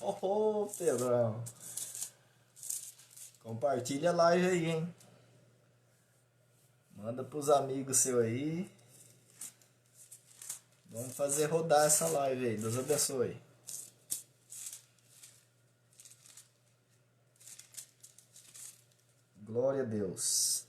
Ô, Pedrão. Compartilha a live aí, hein? Manda pros amigos seus aí. Vamos fazer rodar essa live aí. Deus abençoe. Glória a Deus.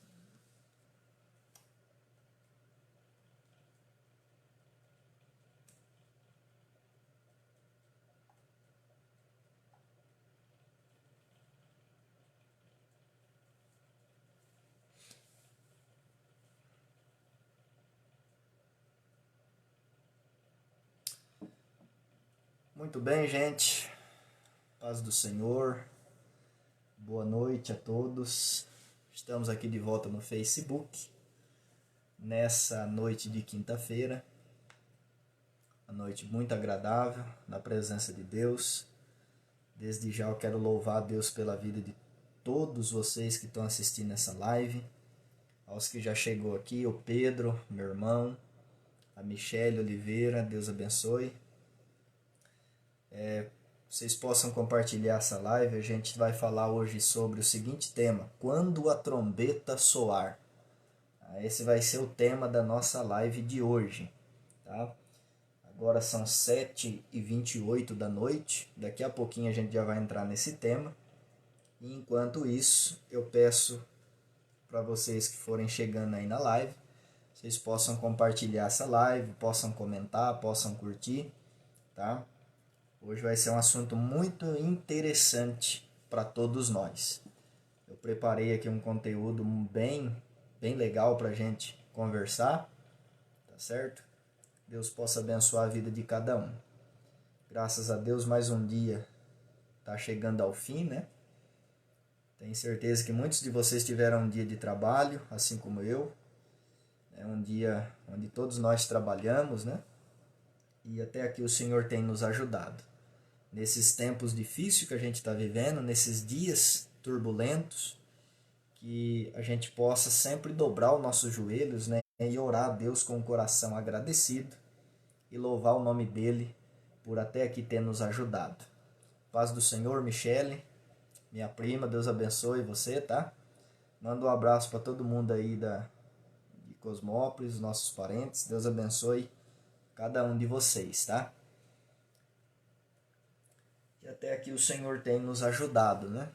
Muito bem, gente. Paz do Senhor. Boa noite a todos. Estamos aqui de volta no Facebook. Nessa noite de quinta-feira. Uma noite muito agradável, na presença de Deus. Desde já eu quero louvar a Deus pela vida de todos vocês que estão assistindo essa live. Aos que já chegou aqui, o Pedro, meu irmão, a Michele Oliveira, Deus abençoe. Vocês possam compartilhar essa live. A gente vai falar hoje sobre o seguinte tema: quando a trombeta soar. Esse vai ser o tema da nossa live de hoje, tá? Agora são 7h28 da noite. Daqui a pouquinho a gente já vai entrar nesse tema. E enquanto isso, eu peço para vocês que forem chegando aí na live, vocês possam compartilhar essa live, possam comentar, possam curtir, tá? Hoje vai ser um assunto muito interessante para todos nós. Eu preparei aqui um conteúdo bem legal para a gente conversar, tá certo? Deus possa abençoar a vida de cada um. Graças a Deus, mais um dia está chegando ao fim, né? Tenho certeza que muitos de vocês tiveram um dia de trabalho, assim como eu. É um dia onde todos nós trabalhamos, né? E até aqui o Senhor tem nos ajudado. Nesses tempos difíceis que a gente está vivendo, nesses dias turbulentos, que a gente possa sempre dobrar os nossos joelhos, né? E orar a Deus com o coração agradecido e louvar o nome dele por até aqui ter nos ajudado. Paz do Senhor, Michele, minha prima, Deus abençoe você, tá? Manda um abraço para todo mundo aí de Cosmópolis, nossos parentes. Deus abençoe cada um de vocês, tá? E até aqui o Senhor tem nos ajudado, né?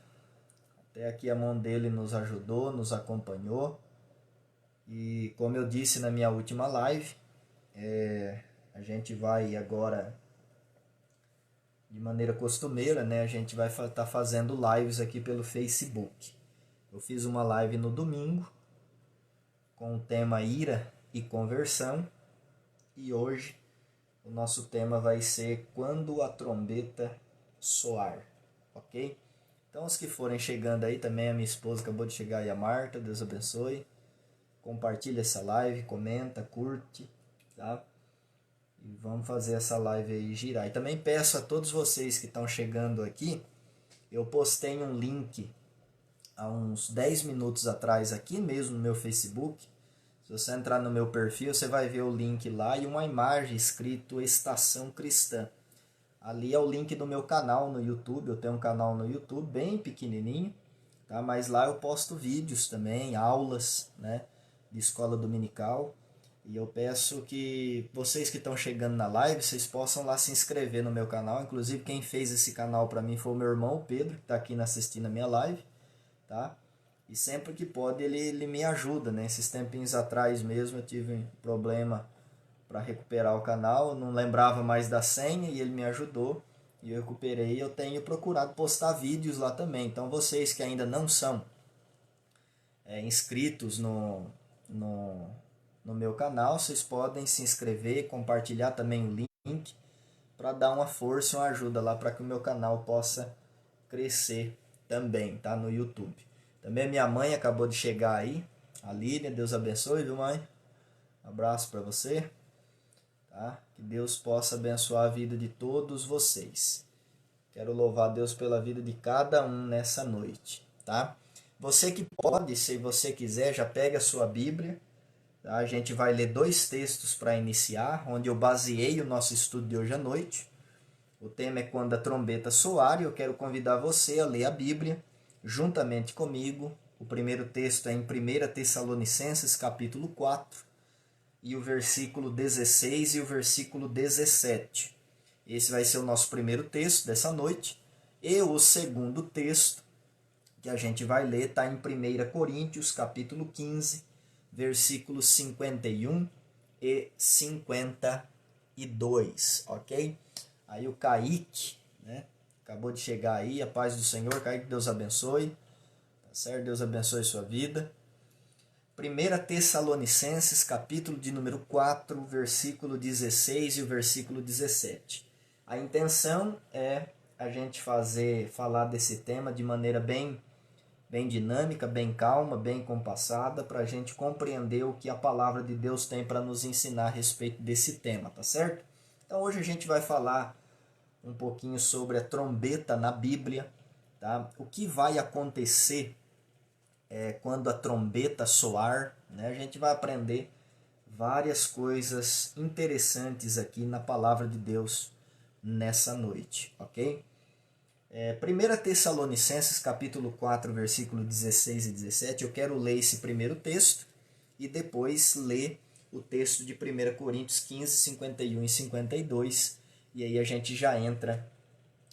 Até aqui a mão dele nos ajudou, nos acompanhou. E como eu disse na minha última live, a gente vai agora, de maneira costumeira, né? A gente vai estar fazendo lives aqui pelo Facebook. Eu fiz uma live no domingo com o tema ira e conversão. E hoje o nosso tema vai ser quando a trombeta soar, ok? Então os que forem chegando aí, também a minha esposa acabou de chegar aí, a Marta, Deus abençoe. Compartilha essa live, comenta, curte, tá? E vamos fazer essa live aí girar. E também peço a todos vocês que estão chegando aqui, eu postei um link há uns 10 minutos atrás aqui mesmo no meu Facebook. Se você entrar no meu perfil, você vai ver o link lá e uma imagem escrito Estação Cristã. Ali é o link do meu canal no YouTube. Eu tenho um canal no YouTube bem pequenininho, tá? Mas lá eu posto vídeos também, aulas, né, de escola dominical. E eu peço que vocês que estão chegando na live, vocês possam lá se inscrever no meu canal. Inclusive quem fez esse canal para mim foi o meu irmão, o Pedro, que está aqui assistindo a minha live, tá? E sempre que pode ele me ajuda, né? Esses tempinhos atrás mesmo eu tive um problema para recuperar o canal, eu não lembrava mais da senha e ele me ajudou e eu recuperei. Eu tenho procurado postar vídeos lá também. Então vocês que ainda não são inscritos no meu canal, vocês podem se inscrever, compartilhar também o link para dar uma força, uma ajuda lá para que o meu canal possa crescer também, tá? No YouTube. Também minha mãe acabou de chegar aí, a Lília, Deus abençoe, viu, mãe? Abraço para você, tá? Que Deus possa abençoar a vida de todos vocês. Quero louvar a Deus pela vida de cada um nessa noite, tá? Você que pode, se você quiser, já pega a sua Bíblia, tá? A gente vai ler 2 textos para iniciar, onde eu baseei o nosso estudo de hoje à noite. O tema é quando a trombeta soar, e eu quero convidar você a ler a Bíblia juntamente comigo. O primeiro texto é em 1 Tessalonicenses, capítulo 4, e o versículo 16 e o versículo 17. Esse vai ser o nosso primeiro texto dessa noite. E o segundo texto que a gente vai ler está em 1 Coríntios, capítulo 15, versículos 51 e 52, ok? Aí o Kaique, né? Acabou de chegar aí, a paz do Senhor. Kaique, Deus abençoe, tá certo? Deus abençoe sua vida. 1 Tessalonicenses, capítulo de número 4, versículo 16 e o versículo 17. A intenção é a gente falar desse tema de maneira bem dinâmica, bem calma, bem compassada, para a gente compreender o que a palavra de Deus tem para nos ensinar a respeito desse tema, tá certo? Então hoje a gente vai falar um pouquinho sobre a trombeta na Bíblia, tá? O que vai acontecer quando a trombeta soar, né? A gente vai aprender várias coisas interessantes aqui na palavra de Deus nessa noite, ok? 1 Tessalonicenses capítulo 4, versículo 16 e 17, eu quero ler esse primeiro texto e depois ler o texto de 1 Coríntios 15, 51 e 52, e aí a gente já entra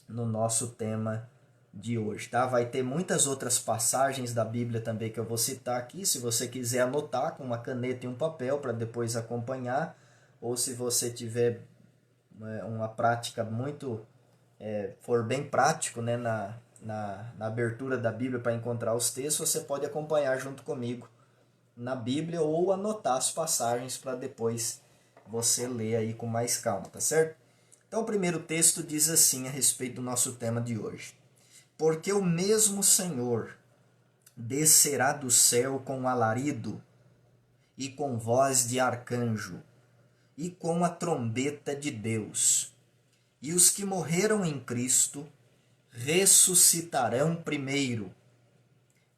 no nosso tema de hoje, tá? Vai ter muitas outras passagens da Bíblia também que eu vou citar aqui, se você quiser anotar com uma caneta e um papel para depois acompanhar, ou se você tiver uma prática muito for bem prático, né, na abertura da Bíblia para encontrar os textos, você pode acompanhar junto comigo na Bíblia ou anotar as passagens para depois você ler aí com mais calma, tá certo? Então o primeiro texto diz assim a respeito do nosso tema de hoje. Porque o mesmo Senhor descerá do céu com alarido e com voz de arcanjo e com a trombeta de Deus. E os que morreram em Cristo ressuscitarão primeiro.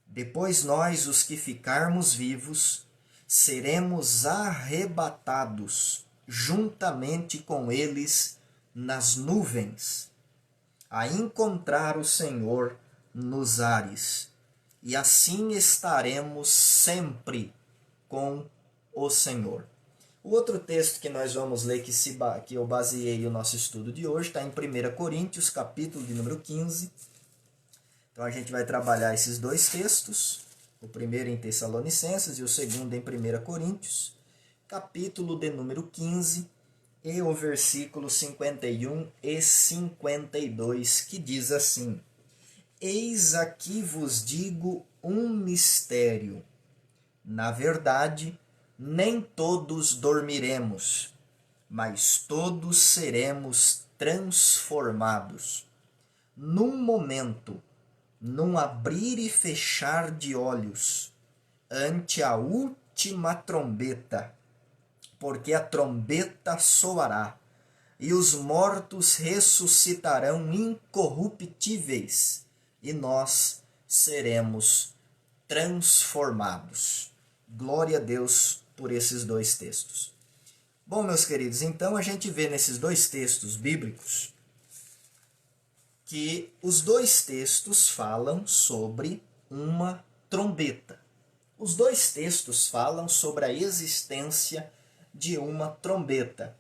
Depois nós, os que ficarmos vivos, seremos arrebatados juntamente com eles nas nuvens, a encontrar o Senhor nos ares. E assim estaremos sempre com o Senhor. O outro texto que nós vamos ler, que eu baseei o nosso estudo de hoje, está em 1 Coríntios, capítulo de número 15. Então a gente vai trabalhar esses dois textos, o primeiro em Tessalonicenses e o segundo em 1 Coríntios, capítulo de número 15, e o versículo 51 e 52, que diz assim: Eis aqui vos digo um mistério. Na verdade, nem todos dormiremos, mas todos seremos transformados. Num momento, num abrir e fechar de olhos, ante a última trombeta, porque a trombeta soará, e os mortos ressuscitarão incorruptíveis, e nós seremos transformados. Glória a Deus por esses dois textos. Bom, meus queridos, então a gente vê nesses dois textos bíblicos que os dois textos falam sobre uma trombeta. Os dois textos falam sobre a existência de uma trombeta.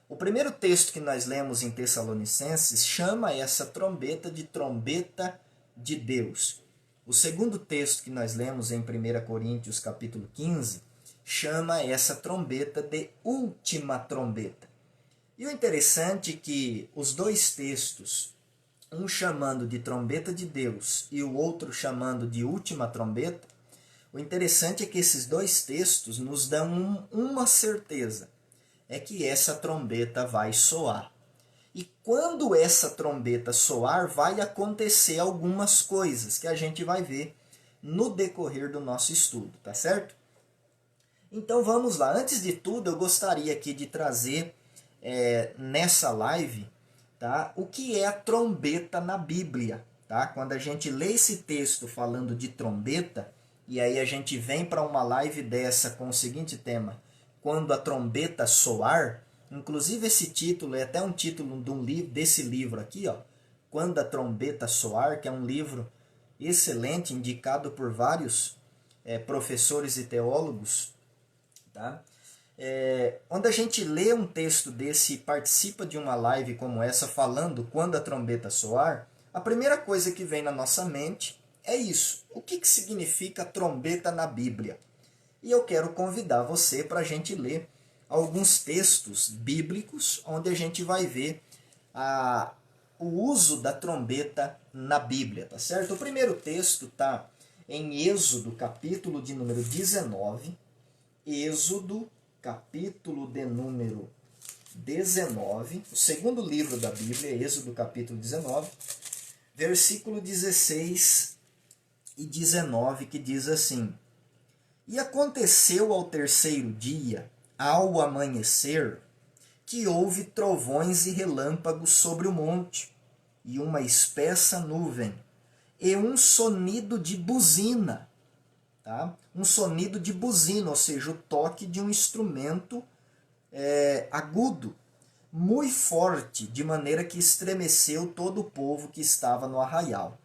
O primeiro texto que nós lemos em Tessalonicenses chama essa trombeta de trombeta de Deus. O segundo texto que nós lemos em 1 Coríntios capítulo 15 chama essa trombeta de última trombeta. E o interessante é que os dois textos, um chamando de trombeta de Deus e o outro chamando de última trombeta, o interessante é que esses dois textos nos dão uma certeza, é que essa trombeta vai soar. E quando essa trombeta soar, vai acontecer algumas coisas que a gente vai ver no decorrer do nosso estudo, tá certo? Então vamos lá. Antes de tudo, eu gostaria aqui de trazer nessa live, tá, o que é a trombeta na Bíblia. Tá? Quando a gente lê esse texto falando de trombeta, e aí a gente vem para uma live dessa com o seguinte tema: quando a trombeta soar, Inclusive esse título é até um título de um livro, desse livro aqui, ó, Quando a Trombeta Soar, que é um livro excelente, indicado por vários professores e teólogos, tá? Quando a gente lê um texto desse e participa de uma live como essa falando quando a trombeta soar, a primeira coisa que vem na nossa mente é isso. O que significa trombeta na Bíblia? E eu quero convidar você para a gente ler alguns textos bíblicos onde a gente vai ver o uso da trombeta na Bíblia, tá certo? O primeiro texto está em Êxodo, capítulo de número 19, Êxodo, capítulo de número 19, o segundo livro da Bíblia, Êxodo, capítulo 19, versículo 16 e 19, que diz assim: E aconteceu ao terceiro dia, ao amanhecer, que houve trovões e relâmpagos sobre o monte, e uma espessa nuvem, e um sonido de buzina. Tá? Um sonido de buzina, ou seja, o toque de um instrumento agudo, muito forte, de maneira que estremeceu todo o povo que estava no arraial.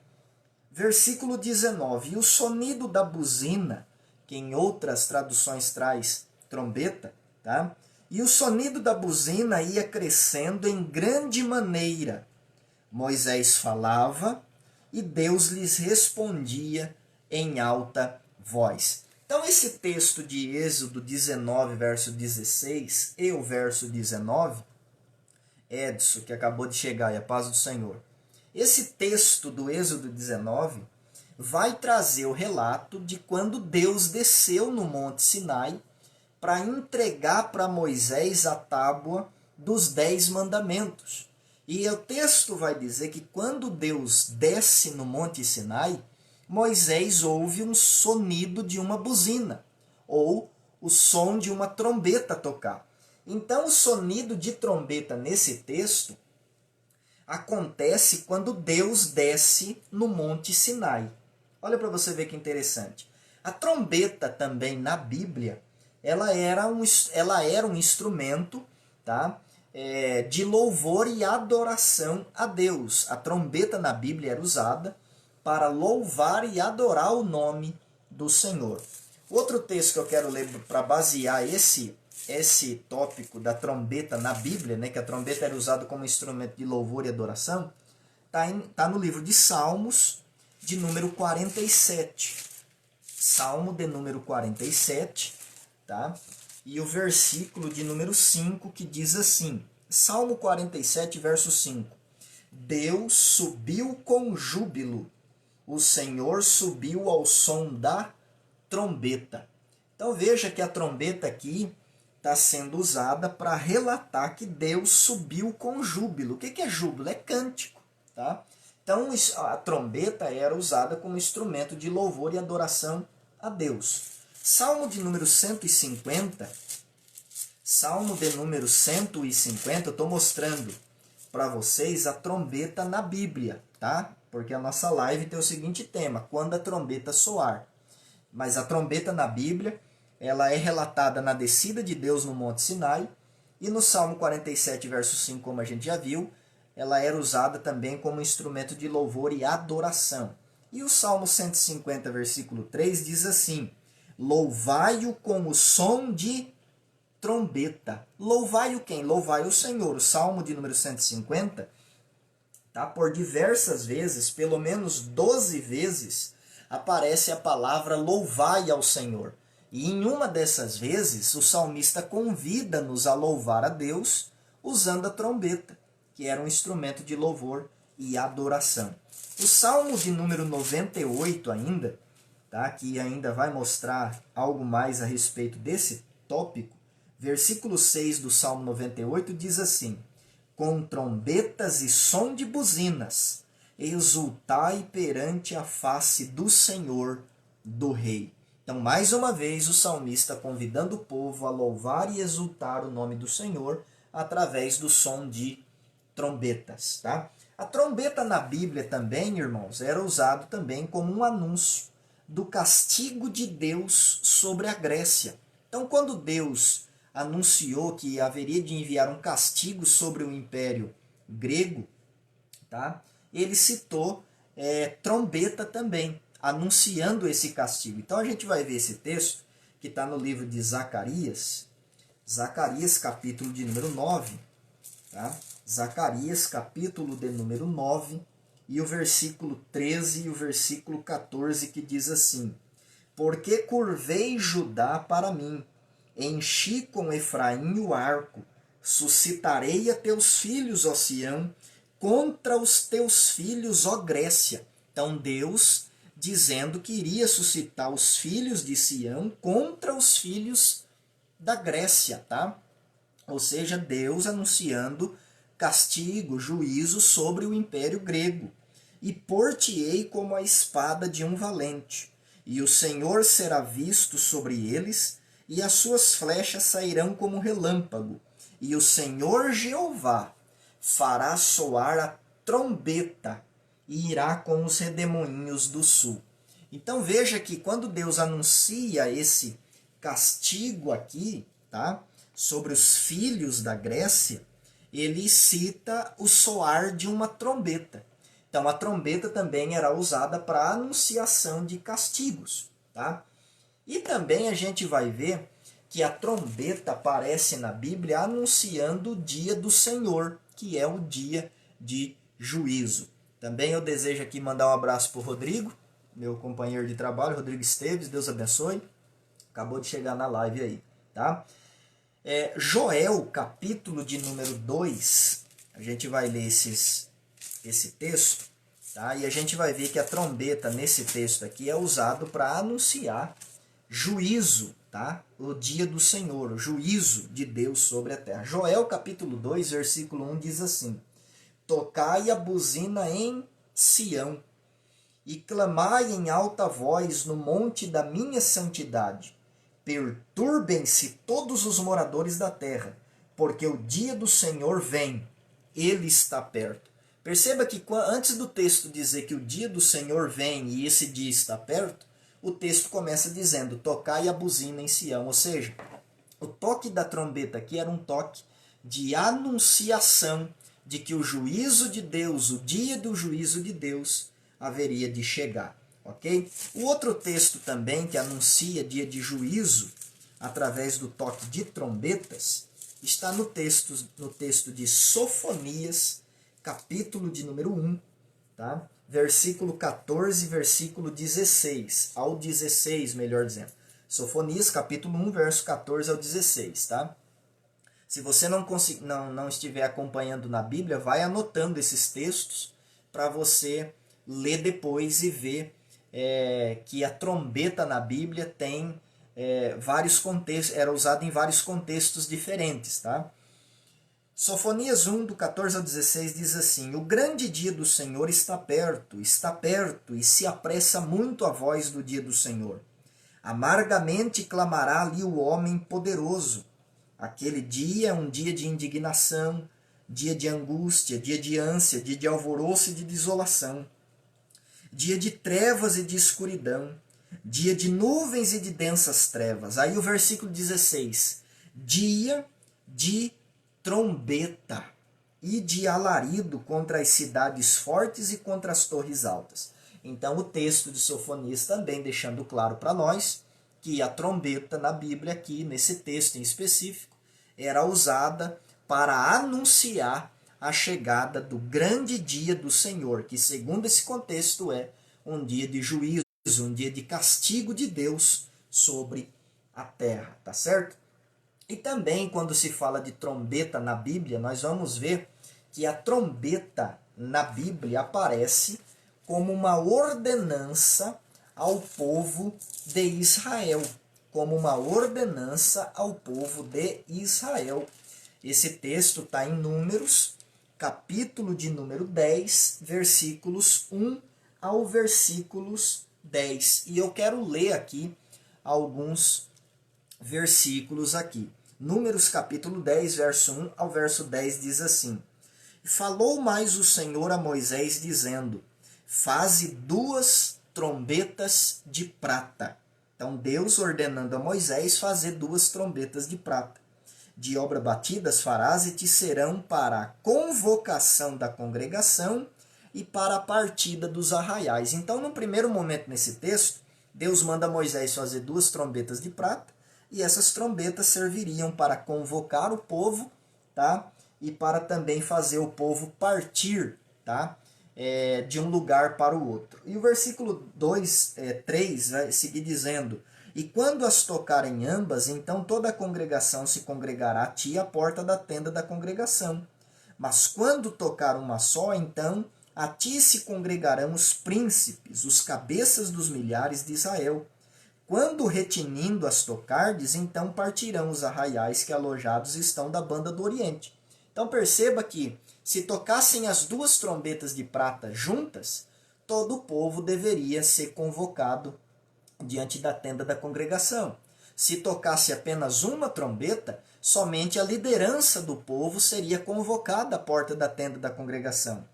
Versículo 19. E o sonido da buzina, que em outras traduções traz trombeta, tá? E o sonido da buzina ia crescendo em grande maneira. Moisés falava e Deus lhes respondia em alta voz. Então esse texto de Êxodo 19, verso 16 e o verso 19, Edson, que acabou de chegar, e a paz do Senhor. Esse texto do Êxodo 19 vai trazer o relato de quando Deus desceu no Monte Sinai para entregar para Moisés a tábua dos 10 mandamentos. E o texto vai dizer que quando Deus desce no Monte Sinai, Moisés ouve um sonido de uma buzina, ou o som de uma trombeta tocar. Então, o sonido de trombeta nesse texto acontece quando Deus desce no Monte Sinai. Olha para você ver que interessante. A trombeta também na Bíblia, ela era um instrumento, tá? De louvor e adoração a Deus. A trombeta na Bíblia era usada para louvar e adorar o nome do Senhor. Outro texto que eu quero ler para basear esse tópico da trombeta na Bíblia, né, que a trombeta era usada como instrumento de louvor e adoração, tá no livro de Salmos, de número 47. Salmo de número 47, tá? E o versículo de número 5, que diz assim, Salmo 47, verso 5. Deus subiu com júbilo, o Senhor subiu ao som da trombeta. Então veja que a trombeta aqui está sendo usada para relatar que Deus subiu com júbilo. O que é júbilo? É cântico. Tá? Então a trombeta era usada como instrumento de louvor e adoração a Deus. Salmo de número 150, Salmo de número 150, eu estou mostrando para vocês a trombeta na Bíblia, tá? Porque a nossa live tem o seguinte tema, quando a trombeta soar. Mas a trombeta na Bíblia, ela é relatada na descida de Deus no Monte Sinai, e no Salmo 47, verso 5, como a gente já viu, ela era usada também como instrumento de louvor e adoração. E o Salmo 150, versículo 3, diz assim, louvai-o com o som de trombeta. Louvai-o quem? Louvai o Senhor. O Salmo de número 150, tá? Por diversas vezes, pelo menos 12 vezes, aparece a palavra louvai ao Senhor. E em uma dessas vezes, o salmista convida-nos a louvar a Deus usando a trombeta, que era um instrumento de louvor e adoração. O Salmo de número 98 ainda, tá? Que ainda vai mostrar algo mais a respeito desse tópico, versículo 6 do Salmo 98 diz assim, com trombetas e som de buzinas, exultai perante a face do Senhor, do Rei. Então, mais uma vez, o salmista convidando o povo a louvar e exultar o nome do Senhor através do som de trombetas. Tá? A trombeta na Bíblia também, irmãos, era usado também como um anúncio do castigo de Deus sobre a Grécia. Então, quando Deus anunciou que haveria de enviar um castigo sobre o Império Grego, tá? Ele citou trombeta também, anunciando esse castigo. Então a gente vai ver esse texto que está no livro de Zacarias, Zacarias capítulo de número 9, tá? Zacarias capítulo de número 9 e o versículo 13 e o versículo 14, que diz assim: porque curvei Judá para mim, enchi com Efraim o arco, suscitarei a teus filhos, ó Sião, contra os teus filhos, ó Grécia. Então Deus dizendo que iria suscitar os filhos de Sião contra os filhos da Grécia, tá? Ou seja, Deus anunciando castigo, juízo sobre o Império Grego. E por-te-ei como a espada de um valente, e o Senhor será visto sobre eles, e as suas flechas sairão como relâmpago, e o Senhor Jeová fará soar a trombeta, e irá com os redemoinhos do sul. Então veja que quando Deus anuncia esse castigo aqui, tá, sobre os filhos da Grécia, ele cita o soar de uma trombeta. Então a trombeta também era usada para anunciação de castigos, tá? E também a gente vai ver que a trombeta aparece na Bíblia anunciando o dia do Senhor, que é o dia de juízo. Também eu desejo aqui mandar um abraço para o Rodrigo, meu companheiro de trabalho, Rodrigo Esteves, Deus abençoe. Acabou de chegar na live aí, tá? Joel, capítulo de número 2, a gente vai ler esse texto, tá? E a gente vai ver que a trombeta nesse texto aqui é usado para anunciar juízo, tá? O dia do Senhor, o juízo de Deus sobre a terra. Joel, capítulo 2, versículo 1 diz assim: tocai a buzina em Sião, e clamai em alta voz no monte da minha santidade. Perturbem-se todos os moradores da terra, porque o dia do Senhor vem, ele está perto. Perceba que antes do texto dizer que o dia do Senhor vem e esse dia está perto, o texto começa dizendo: tocai a buzina em Sião. Ou seja, o toque da trombeta aqui era um toque de anunciação de que o juízo de Deus, o dia do juízo de Deus, haveria de chegar. Ok? O outro texto também que anuncia dia de juízo através do toque de trombetas está no texto de Sofonias, capítulo de número 1, tá? Versículo 14, versículo 16, ao 16, melhor dizendo. Sofonias, capítulo 1, verso 14 ao 16, tá? Se você não estiver acompanhando na Bíblia, vai anotando esses textos para você ler depois e ver que a trombeta na Bíblia tem vários contextos, era usada em vários contextos diferentes, tá? Sofonias 1, do 14 ao 16, diz assim: o grande dia do Senhor está perto, e se apressa muito a voz do dia do Senhor. Amargamente clamará ali o homem poderoso. Aquele dia é um dia de indignação, dia de angústia, dia de ânsia, dia de alvoroço e de desolação, dia de trevas e de escuridão, dia de nuvens e de densas trevas. Aí o versículo 16, dia de trombeta e de alarido contra as cidades fortes e contra as torres altas. Então o texto de Sofonias também deixando claro para nós que a trombeta na Bíblia aqui, nesse texto em específico, era usada para anunciar a chegada do grande dia do Senhor, que segundo esse contexto é um dia de juízo, um dia de castigo de Deus sobre a terra, tá certo? E também quando se fala de trombeta na Bíblia, nós vamos ver que a trombeta na Bíblia aparece como uma ordenança ao povo de Israel, como uma ordenança ao povo de Israel. Esse texto está em Números, capítulo de número 10, versículos 1 ao versículos 10. E eu quero ler aqui alguns versículos aqui. Números capítulo 10, verso 1 ao verso 10 diz assim: falou mais o Senhor a Moisés, dizendo: faze 2 trombetas de prata. Então Deus ordenando a Moisés fazer 2 trombetas de prata. de obra batidas farás e te serão para a convocação da congregação e para a partida dos arraiais. Então, no primeiro momento nesse texto, Deus manda Moisés fazer 2 trombetas de prata, e essas trombetas serviriam para convocar o povo, tá? E para também fazer o povo partir, tá? De um lugar para o outro. E o versículo 3 vai seguir dizendo: e quando as tocarem ambas, então toda a congregação se congregará a ti à porta da tenda da congregação. Mas quando tocar uma só, então a ti se congregarão os príncipes, os cabeças dos milhares de Israel. Quando retinindo as tocardes, então partirão os arraiais que alojados estão da banda do Oriente. Então perceba que, se tocassem as 2 trombetas de prata juntas, todo o povo deveria ser convocado diante da tenda da congregação. Se tocasse apenas uma trombeta, somente a liderança do povo seria convocada à porta da tenda da congregação.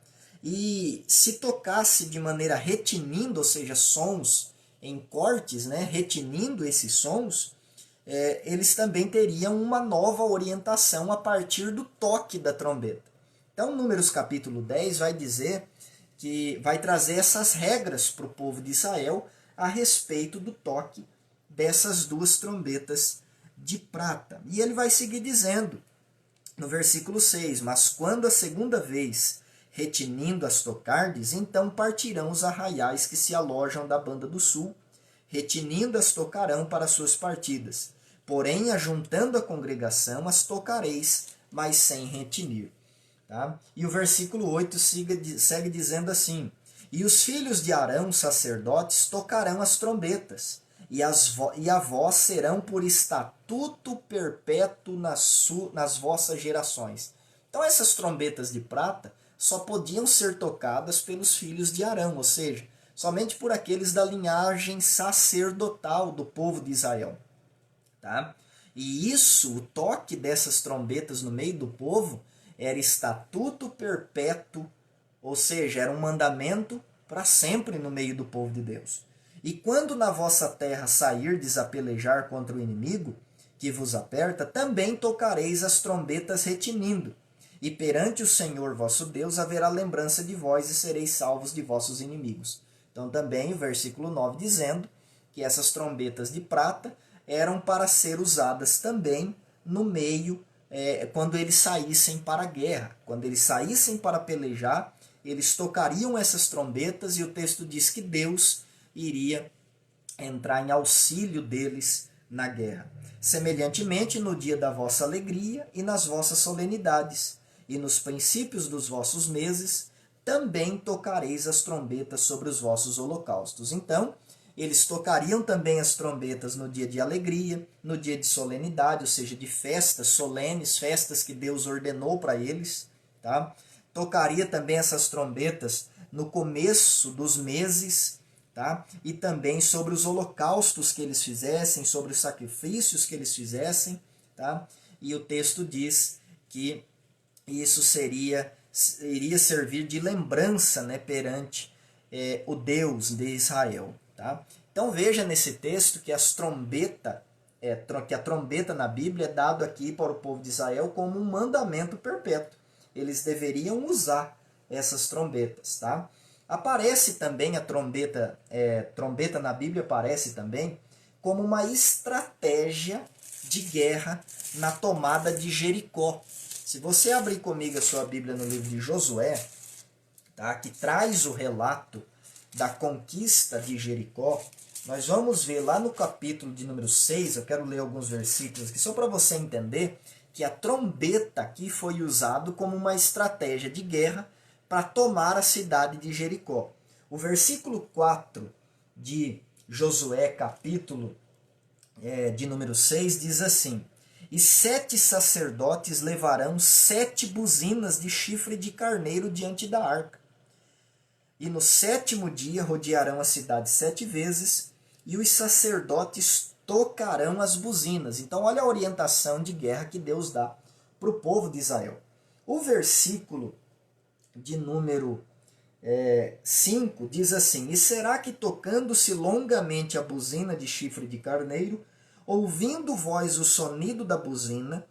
E se tocasse de maneira retinindo, ou seja, sons em cortes, né, retinindo esses sons, eles também teriam uma nova orientação a partir do toque da trombeta. Então, Números capítulo 10 vai dizer que vai trazer essas regras para o povo de Israel a respeito do toque dessas 2 trombetas de prata. E ele vai seguir dizendo, no versículo 6, mas quando a segunda vez retinindo as tocardes, então partirão os arraiais que se alojam da banda do sul, retinindo as tocarão para suas partidas. Porém, ajuntando a congregação, as tocareis, mas sem retinir. Tá? E o versículo 8 segue dizendo assim: e os filhos de Arão, sacerdotes, tocarão as trombetas, e a vós serão por estatuto perpétuo nas vossas gerações. Então essas trombetas de prata só podiam ser tocadas pelos filhos de Arão, ou seja, somente por aqueles da linhagem sacerdotal do povo de Israel. Tá? E isso, o toque dessas trombetas no meio do povo, era estatuto perpétuo, ou seja, era um mandamento para sempre no meio do povo de Deus. E quando na vossa terra sairdes a pelejar contra o inimigo, que vos aperta, também tocareis as trombetas retinindo. E perante o Senhor vosso Deus haverá lembrança de vós e sereis salvos de vossos inimigos. Então também o versículo 9 dizendo que essas trombetas de prata eram para ser usadas também no meio, quando eles saíssem para a guerra. Quando eles saíssem para pelejar, eles tocariam essas trombetas e o texto diz que Deus iria entrar em auxílio deles na guerra. Semelhantemente, no dia da vossa alegria e nas vossas solenidades, e nos princípios dos vossos meses, também tocareis as trombetas sobre os vossos holocaustos. Então, eles tocariam também as trombetas no dia de alegria, no dia de solenidade, ou seja, de festas solenes, festas que Deus ordenou para eles. Tá? Tocaria também essas trombetas no começo dos meses, tá? E também sobre os holocaustos que eles fizessem, sobre os sacrifícios que eles fizessem. Tá? E o texto diz que isso iria servir de lembrança, né, perante o Deus de Israel. Tá? Então veja nesse texto que que a trombeta na Bíblia é dado aqui para o povo de Israel como um mandamento perpétuo. Eles deveriam usar essas trombetas. Tá? Aparece também a trombeta na Bíblia aparece também como uma estratégia de guerra na tomada de Jericó. Se você abrir comigo a sua Bíblia no livro de Josué, tá, que traz o relato da conquista de Jericó, nós vamos ver lá no capítulo de número 6, eu quero ler alguns versículos aqui, só para você entender que a trombeta aqui foi usado como uma estratégia de guerra para tomar a cidade de Jericó. O versículo 4 de Josué, capítulo de número 6, diz assim: e 7 sacerdotes levarão 7 buzinas de chifre de carneiro diante da arca. E no 7º dia rodearão a cidade 7 vezes, e os sacerdotes tocarão as buzinas. Então olha a orientação de guerra que Deus dá para o povo de Israel. O versículo de número 5 diz assim: e será que tocando-se longamente a buzina de chifre de carneiro, ouvindo vós o sonido da buzina,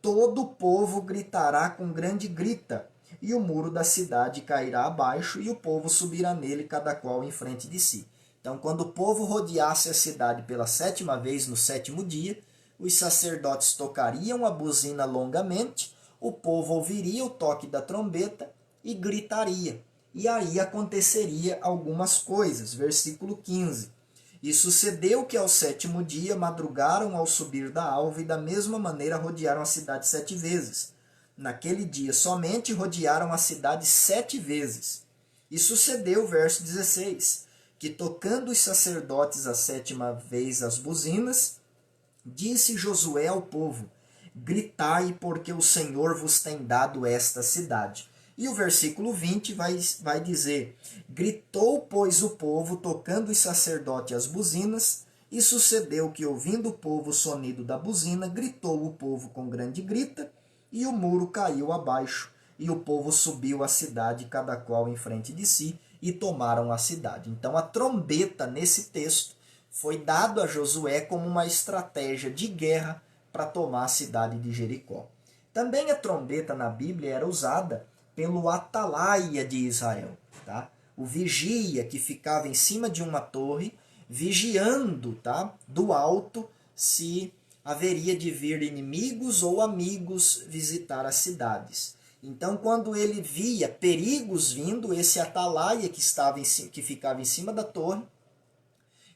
todo o povo gritará com grande grita, e o muro da cidade cairá abaixo, e o povo subirá nele, cada qual em frente de si. Então, quando o povo rodeasse a cidade pela 7ª vez no 7º dia, os sacerdotes tocariam a buzina longamente, o povo ouviria o toque da trombeta e gritaria. E aí aconteceria algumas coisas. Versículo 15. E sucedeu que ao 7º dia madrugaram ao subir da alva, e da mesma maneira rodearam a cidade 7 vezes. Naquele dia somente rodearam a cidade 7 vezes. E sucedeu, verso 16, que tocando os sacerdotes a 7ª vez as buzinas, disse Josué ao povo: gritai, porque o Senhor vos tem dado esta cidade. E o versículo 20 vai dizer: gritou, pois, o povo, tocando os sacerdotes as buzinas, e sucedeu que, ouvindo o povo o sonido da buzina, gritou o povo com grande grita, e o muro caiu abaixo, e o povo subiu à cidade, cada qual em frente de si, e tomaram a cidade. Então a trombeta, nesse texto, foi dado a Josué como uma estratégia de guerra para tomar a cidade de Jericó. Também a trombeta na Bíblia era usada pelo atalaia de Israel, tá? O vigia que ficava em cima de uma torre, vigiando, tá? Do alto, se haveria de vir inimigos ou amigos visitar as cidades. Então, quando ele via perigos vindo, esse atalaia que ficava em cima da torre,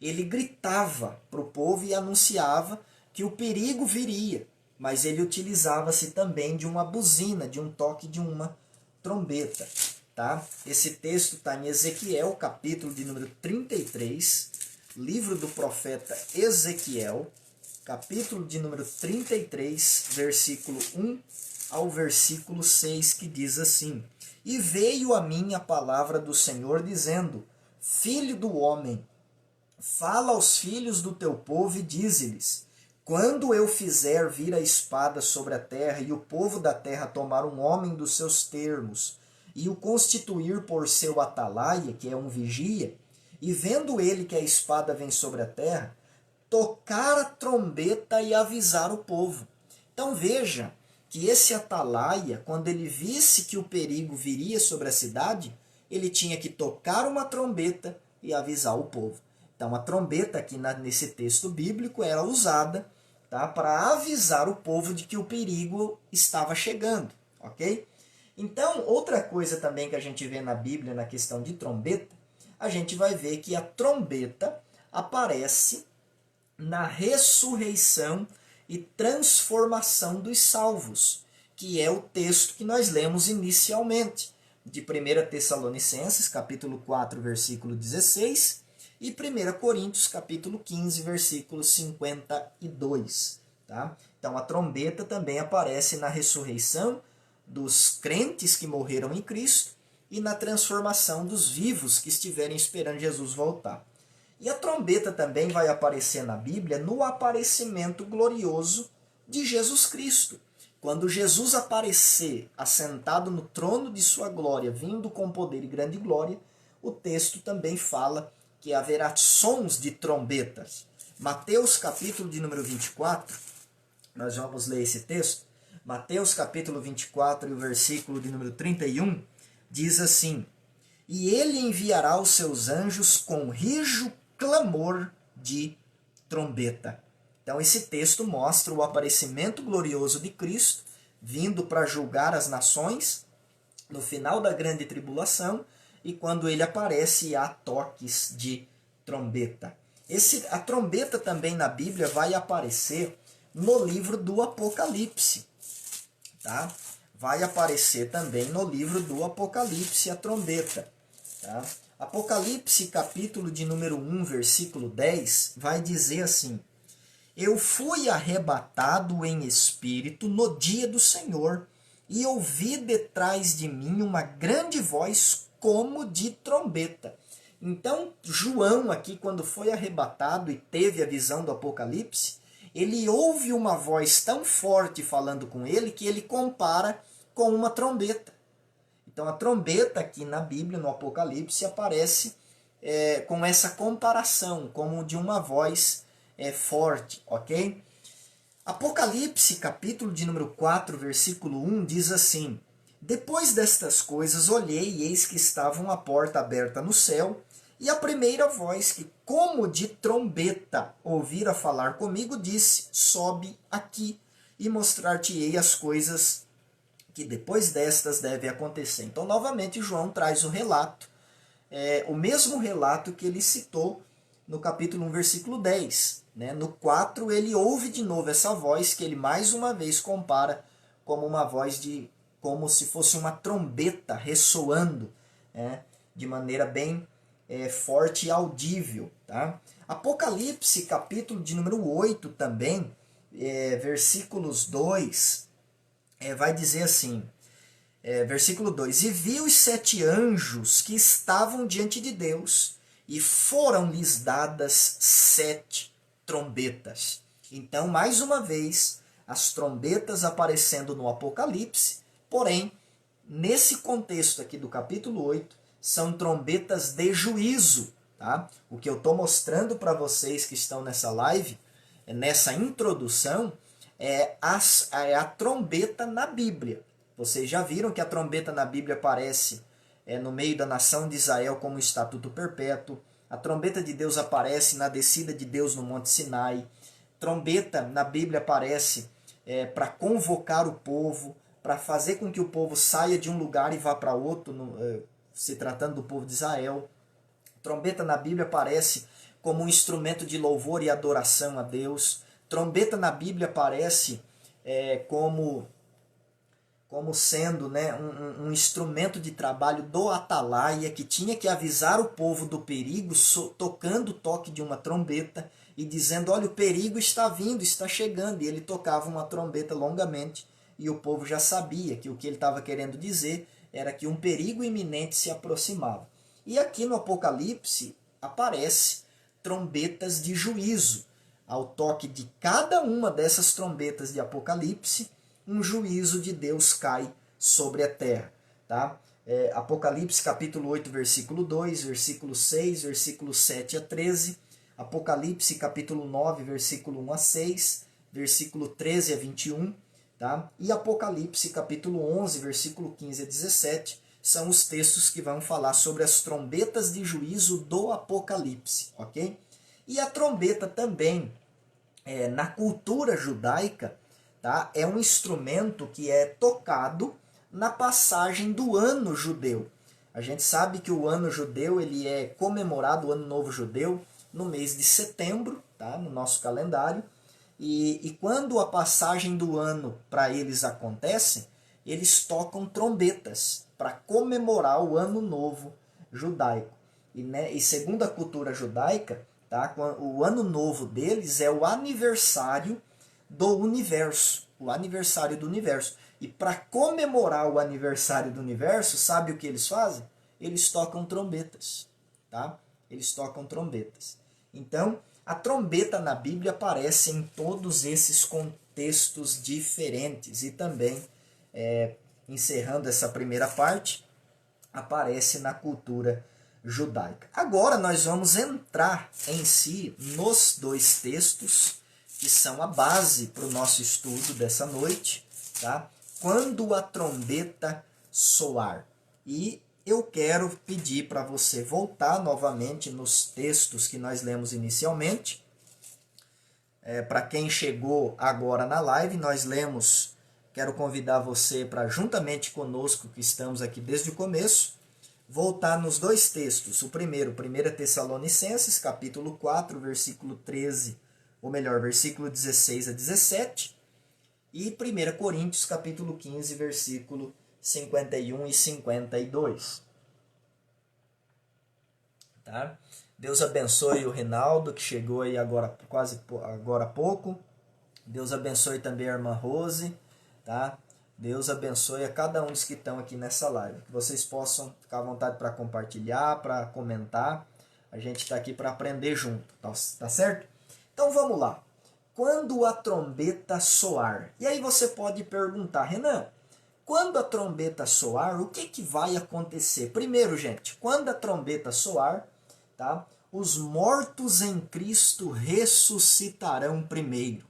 ele gritava para o povo e anunciava que o perigo viria, mas ele utilizava-se também de uma buzina, de um toque de uma trombeta. Tá? Esse texto está em Ezequiel, capítulo de número 33, livro do profeta Ezequiel, capítulo de número 33, versículo 1 ao versículo 6, que diz assim: E veio a mim a palavra do Senhor, dizendo: Filho do homem, fala aos filhos do teu povo e dize-lhes: quando eu fizer vir a espada sobre a terra, e o povo da terra tomar um homem dos seus termos, e o constituir por seu atalaia, que é um vigia, e vendo ele que a espada vem sobre a terra, tocar a trombeta e avisar o povo. Então veja que esse atalaia, quando ele visse que o perigo viria sobre a cidade, ele tinha que tocar uma trombeta e avisar o povo. Então a trombeta aqui nesse texto bíblico era usada, tá, para avisar o povo de que o perigo estava chegando, ok? Então, outra coisa também que a gente vê na Bíblia na questão de trombeta, a gente vai ver que a trombeta aparece na ressurreição e transformação dos salvos, que é o texto que nós lemos inicialmente, de 1 Tessalonicenses, capítulo 4, versículo 16, e 1 Coríntios, capítulo 15, versículo 52. Tá? Então a trombeta também aparece na ressurreição dos crentes que morreram em Cristo e na transformação dos vivos que estiverem esperando Jesus voltar. E a trombeta também vai aparecer na Bíblia no aparecimento glorioso de Jesus Cristo. Quando Jesus aparecer assentado no trono de sua glória, vindo com poder e grande glória, o texto também fala que haverá sons de trombetas. Mateus capítulo de número 24, nós vamos ler esse texto. Mateus capítulo 24 e o versículo de número 31 diz assim: E ele enviará os seus anjos com rijo clamor de trombeta. Então esse texto mostra o aparecimento glorioso de Cristo, vindo para julgar as nações no final da grande tribulação, e quando ele aparece há toques de trombeta. A trombeta também na Bíblia vai aparecer no livro do Apocalipse. Tá? Vai aparecer também no livro do Apocalipse a trombeta. Tá? Apocalipse, capítulo de número 1, versículo 10, vai dizer assim: Eu fui arrebatado em espírito no dia do Senhor, e ouvi detrás de mim uma grande voz como de trombeta. Então, João aqui, quando foi arrebatado e teve a visão do Apocalipse, ele ouve uma voz tão forte falando com ele que ele compara com uma trombeta. Então a trombeta aqui na Bíblia, no Apocalipse, aparece com essa comparação, como de uma voz forte, ok? Apocalipse, capítulo de número 4, versículo 1, diz assim: Depois destas coisas olhei, e eis que estava uma porta aberta no céu, e a primeira voz que, como de trombeta, ouvira falar comigo, disse: Sobe aqui, e mostrar-te-ei as coisas que depois destas devem acontecer. Então, novamente, João traz o relato, o mesmo relato que ele citou no capítulo 1, versículo 10. Né? No 4, ele ouve de novo essa voz que ele mais uma vez compara como uma voz como se fosse uma trombeta ressoando, né? De maneira bem forte e audível. Tá? Apocalipse, capítulo de número 8 também, versículos 2, vai dizer assim, versículo 2: E vi os 7 anjos que estavam diante de Deus, e foram-lhes dadas 7 trombetas. Então, mais uma vez, as trombetas aparecendo no Apocalipse, porém, nesse contexto aqui do capítulo 8, são trombetas de juízo. Tá? O que eu estou mostrando para vocês que estão nessa live, nessa introdução, é a trombeta na Bíblia. Vocês já viram que a trombeta na Bíblia aparece no meio da nação de Israel como estatuto perpétuo. A trombeta de Deus aparece na descida de Deus no Monte Sinai. Trombeta na Bíblia aparece para convocar o povo, para fazer com que o povo saia de um lugar e vá para outro, se tratando do povo de Israel. Trombeta na Bíblia aparece como um instrumento de louvor e adoração a Deus. Trombeta na Bíblia aparece como sendo, né, um instrumento de trabalho do atalaia, que tinha que avisar o povo do perigo, tocando o toque de uma trombeta e dizendo: olha, o perigo está vindo, está chegando. E ele tocava uma trombeta longamente, e o povo já sabia que o que ele estava querendo dizer era que um perigo iminente se aproximava. E aqui no Apocalipse aparece trombetas de juízo. Ao toque de cada uma dessas trombetas de Apocalipse, um juízo de Deus cai sobre a terra. Tá? Apocalipse capítulo 8, versículo 2, versículo 6, versículo 7 a 13. Apocalipse capítulo 9, versículo 1 a 6, versículo 13 a 21. Tá? E Apocalipse capítulo 11, versículo 15 a 17. São os textos que vão falar sobre as trombetas de juízo do Apocalipse. Ok? E a trombeta também, na cultura judaica, tá? É um instrumento que é tocado na passagem do ano judeu. A gente sabe que o ano judeu ele é comemorado, o ano novo judeu, no mês de setembro, tá? No nosso calendário. E quando a passagem do ano para eles acontece, eles tocam trombetas para comemorar o ano novo judaico. E segundo a cultura judaica, tá? O ano novo deles é o aniversário do universo, o aniversário do universo. E para comemorar o aniversário do universo, sabe o que eles fazem? Eles tocam trombetas, tá? Eles tocam trombetas. Então, a trombeta na Bíblia aparece em todos esses contextos diferentes. E também, encerrando essa primeira parte, aparece na cultura judaica. Agora nós vamos entrar em si nos 2 textos que são a base para o nosso estudo dessa noite, tá? Quando a trombeta soar. E eu quero pedir para você voltar novamente nos textos que nós lemos inicialmente. Para quem chegou agora na live, nós lemos, quero convidar você para, juntamente conosco, que estamos aqui desde o começo, voltar nos 2 textos. O primeiro, 1 Tessalonicenses, capítulo 4, versículo 13, ou melhor, versículo 16 a 17, e 1 Coríntios, capítulo 15, versículo 51 e 52. Tá? Deus abençoe o Rinaldo, que chegou aí agora, quase agora há pouco. Deus abençoe também a irmã Rose, tá? Deus abençoe a cada um dos que estão aqui nessa live. Que vocês possam ficar à vontade para compartilhar, para comentar. A gente está aqui para aprender junto, tá certo? Então vamos lá. Quando a trombeta soar. E aí você pode perguntar: Renan, quando a trombeta soar, o que vai acontecer? Primeiro, gente, quando a trombeta soar, tá? Os mortos em Cristo ressuscitarão primeiro.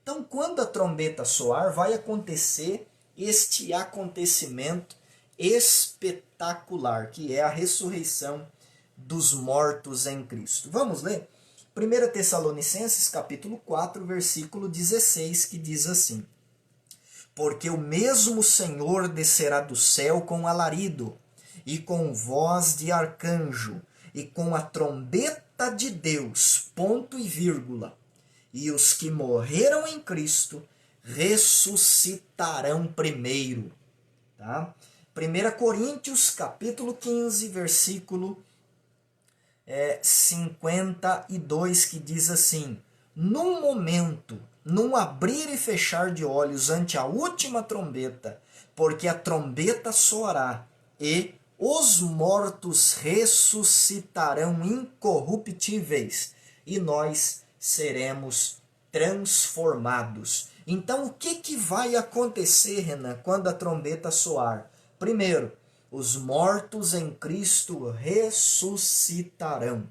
Então, quando a trombeta soar, vai acontecer este acontecimento espetacular, que é a ressurreição dos mortos em Cristo. Vamos ler? 1 Tessalonicenses capítulo 4, versículo 16, que diz assim: Porque o mesmo Senhor descerá do céu com alarido, e com voz de arcanjo, e com a trombeta de Deus, ponto e vírgula, e os que morreram em Cristo ressuscitarão primeiro. Tá? 1 Coríntios capítulo 15, versículo 52, que diz assim: Num momento, num abrir e fechar de olhos ante a última trombeta, porque a trombeta soará, e os mortos ressuscitarão incorruptíveis, e nós seremos transformados. Então, o que vai acontecer, Renan, quando a trombeta soar? Primeiro, os mortos em Cristo ressuscitarão.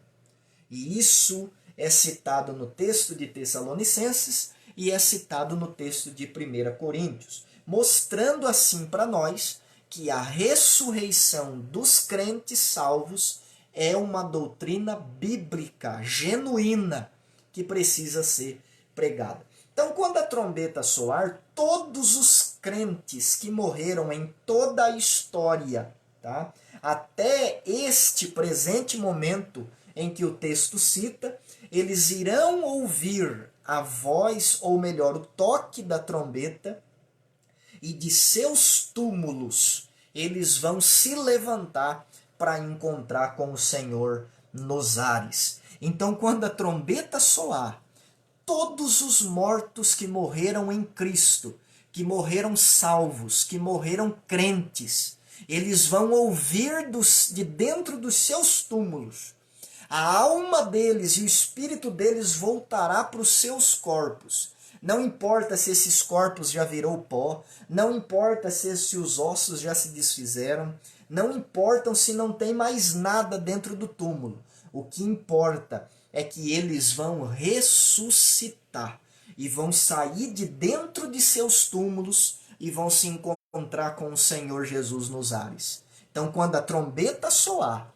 E isso é citado no texto de Tessalonicenses e é citado no texto de 1 Coríntios, mostrando assim para nós que a ressurreição dos crentes salvos é uma doutrina bíblica genuína que precisa ser pregada. Então, quando a trombeta soar, todos os crentes que morreram em toda a história, tá? Até este presente momento em que o texto cita, eles irão ouvir a voz, ou melhor, o toque da trombeta, e de seus túmulos eles vão se levantar para encontrar com o Senhor nos ares. Então, quando a trombeta soar, todos os mortos que morreram em Cristo, que morreram salvos, que morreram crentes, eles vão ouvir de dentro dos seus túmulos. A alma deles e o espírito deles voltará para os seus corpos. Não importa se esses corpos já virou pó, não importa se os ossos já se desfizeram, não importa se não tem mais nada dentro do túmulo. O que importa é que eles vão ressuscitar e vão sair de dentro de seus túmulos e vão se encontrar com o Senhor Jesus nos ares. Então, quando a trombeta soar,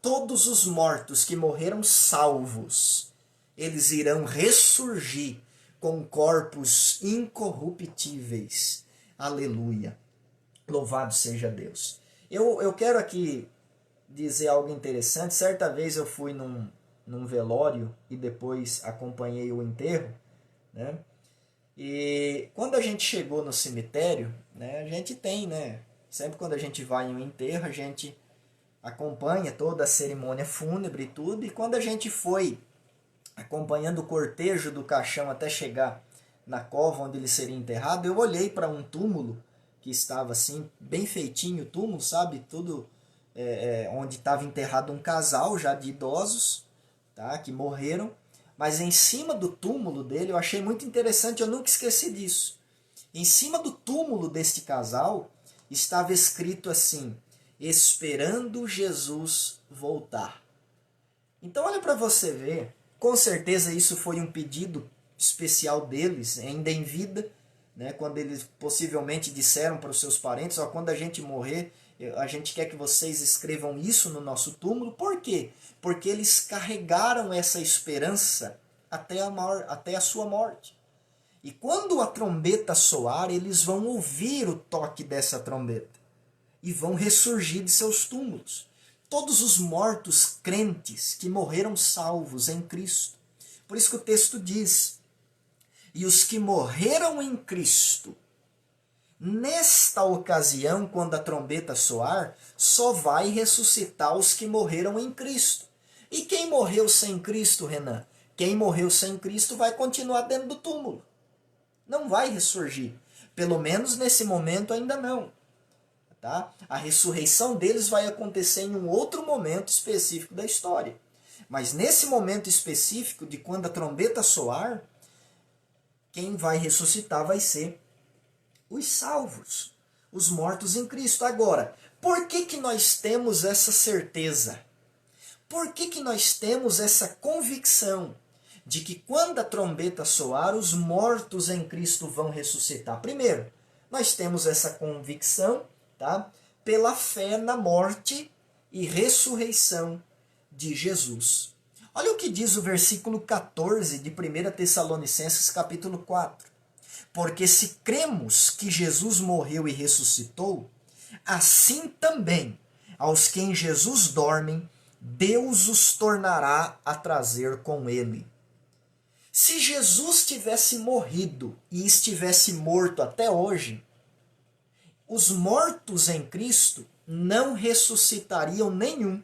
todos os mortos que morreram salvos, eles irão ressurgir com corpos incorruptíveis. Aleluia. Louvado seja Deus. Eu quero aqui dizer algo interessante. Certa vez eu fui num velório e depois acompanhei o enterro, né? E quando a gente chegou no cemitério, né, a gente tem, né? Sempre quando a gente vai em um enterro, a gente acompanha toda a cerimônia fúnebre e tudo. E quando a gente foi acompanhando o cortejo do caixão até chegar na cova onde ele seria enterrado, eu olhei para um túmulo que estava assim, bem feitinho o túmulo, sabe? Tudo onde estava enterrado um casal já de idosos, tá? Que morreram. Mas em cima do túmulo dele, eu achei muito interessante, eu nunca esqueci disso. Em cima do túmulo deste casal, estava escrito assim: esperando Jesus voltar. Então olha para você ver, com certeza isso foi um pedido especial deles, ainda em vida, né? Quando eles possivelmente disseram para os seus parentes: ó, quando a gente morrer, a gente quer que vocês escrevam isso no nosso túmulo. Por quê? Porque eles carregaram essa esperança até a sua morte. E quando a trombeta soar, eles vão ouvir o toque dessa trombeta e vão ressurgir de seus túmulos. Todos os mortos crentes que morreram salvos em Cristo. Por isso que o texto diz: e os que morreram em Cristo, nesta ocasião, quando a trombeta soar, só vai ressuscitar os que morreram em Cristo. E quem morreu sem Cristo, Renan? Quem morreu sem Cristo vai continuar dentro do túmulo. Não vai ressurgir. Pelo menos nesse momento ainda não. Tá? A ressurreição deles vai acontecer em um outro momento específico da história. Mas nesse momento específico de quando a trombeta soar, quem vai ressuscitar vai ser os salvos, os mortos em Cristo. Agora, por que nós temos essa certeza? Por que nós temos essa convicção de que quando a trombeta soar, os mortos em Cristo vão ressuscitar. Primeiro, nós temos essa convicção, tá? Pela fé na morte e ressurreição de Jesus. Olha o que diz o versículo 14 de 1 Tessalonicenses capítulo 4. Porque se cremos que Jesus morreu e ressuscitou, assim também aos que em Jesus dormem, Deus os tornará a trazer com ele. Se Jesus tivesse morrido e estivesse morto até hoje, os mortos em Cristo não ressuscitariam nenhum.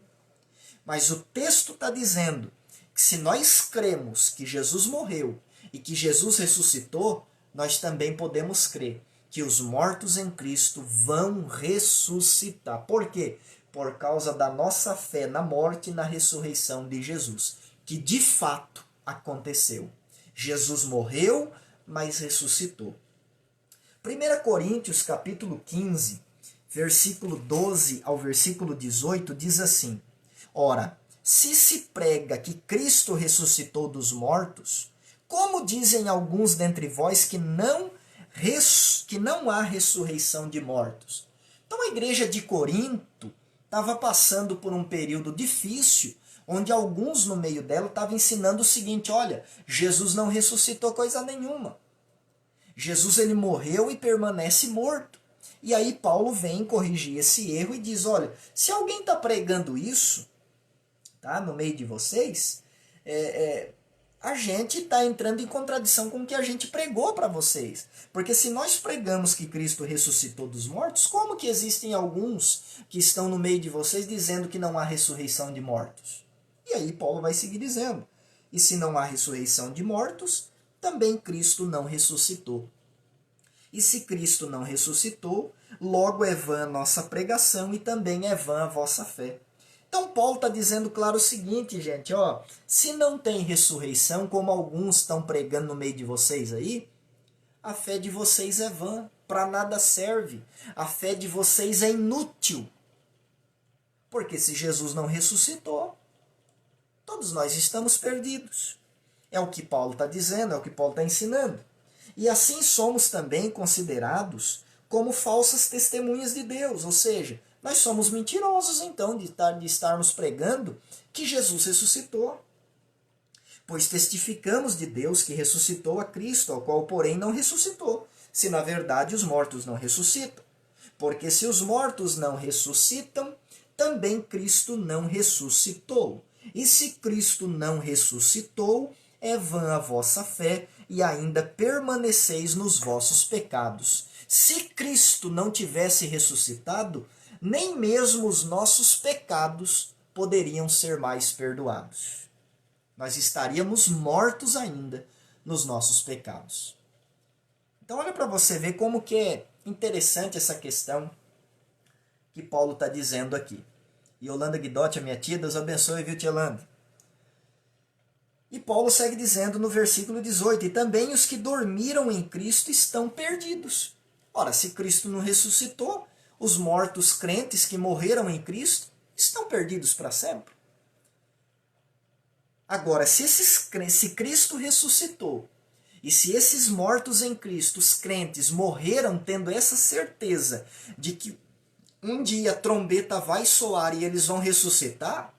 Mas o texto está dizendo que se nós cremos que Jesus morreu e que Jesus ressuscitou, nós também podemos crer que os mortos em Cristo vão ressuscitar. Por quê? Por causa da nossa fé na morte e na ressurreição de Jesus, que de fato aconteceu. Jesus morreu, mas ressuscitou. 1 Coríntios capítulo 15, versículo 12 ao versículo 18, diz assim: Ora, se prega que Cristo ressuscitou dos mortos, como dizem alguns dentre vós que não há ressurreição de mortos? Então a igreja de Corinto estava passando por um período difícil, onde alguns no meio dela estavam ensinando o seguinte: olha, Jesus não ressuscitou coisa nenhuma. Jesus ele morreu e permanece morto. E aí Paulo vem corrigir esse erro e diz: olha, se alguém está pregando isso, tá, no meio de vocês, a gente está entrando em contradição com o que a gente pregou para vocês. Porque se nós pregamos que Cristo ressuscitou dos mortos, como que existem alguns que estão no meio de vocês dizendo que não há ressurreição de mortos? E aí Paulo vai seguir dizendo: e se não há ressurreição de mortos, também Cristo não ressuscitou. E se Cristo não ressuscitou, logo é vã a nossa pregação e também é vã a vossa fé. Então Paulo está dizendo claro o seguinte, gente, ó, se não tem ressurreição, como alguns estão pregando no meio de vocês aí, a fé de vocês é vã, para nada serve. A fé de vocês é inútil. Porque se Jesus não ressuscitou, todos nós estamos perdidos. É o que Paulo está dizendo, é o que Paulo está ensinando. E assim somos também considerados como falsas testemunhas de Deus, ou seja, nós somos mentirosos, então, de estarmos pregando que Jesus ressuscitou. Pois testificamos de Deus que ressuscitou a Cristo, ao qual, porém, não ressuscitou, se na verdade os mortos não ressuscitam. Porque se os mortos não ressuscitam, também Cristo não ressuscitou. E se Cristo não ressuscitou, é vã a vossa fé e ainda permaneceis nos vossos pecados. Se Cristo não tivesse ressuscitado, nem mesmo os nossos pecados poderiam ser mais perdoados. Nós estaríamos mortos ainda nos nossos pecados. Então olha para você ver como que é interessante essa questão que Paulo está dizendo aqui. E Yolanda Guidotti, a minha tia, Deus abençoe, viu, tia Yolanda? E Paulo segue dizendo no versículo 18, e também os que dormiram em Cristo estão perdidos. Ora, se Cristo não ressuscitou, os mortos crentes que morreram em Cristo estão perdidos para sempre. Agora, se Cristo ressuscitou, e se esses mortos em Cristo, os crentes, morreram tendo essa certeza de que um dia a trombeta vai soar e eles vão ressuscitar,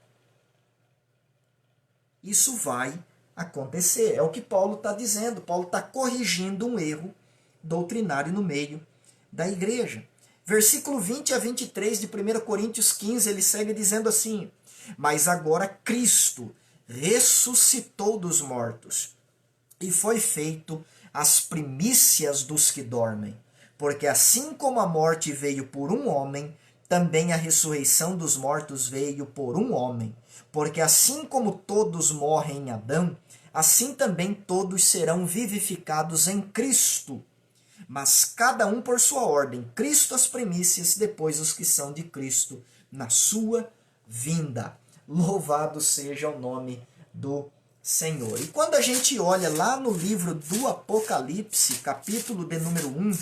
isso vai acontecer. É o que Paulo está dizendo. Paulo está corrigindo um erro doutrinário no meio da igreja. Versículo 20 a 23 de 1 Coríntios 15, ele segue dizendo assim: mas agora Cristo ressuscitou dos mortos e foi feito as primícias dos que dormem. Porque assim como a morte veio por um homem, também a ressurreição dos mortos veio por um homem. Porque assim como todos morrem em Adão, assim também todos serão vivificados em Cristo. Mas cada um por sua ordem, Cristo as primícias, depois os que são de Cristo na sua vinda. Louvado seja o nome do Senhor. E quando a gente olha lá no livro do Apocalipse, capítulo de número 1,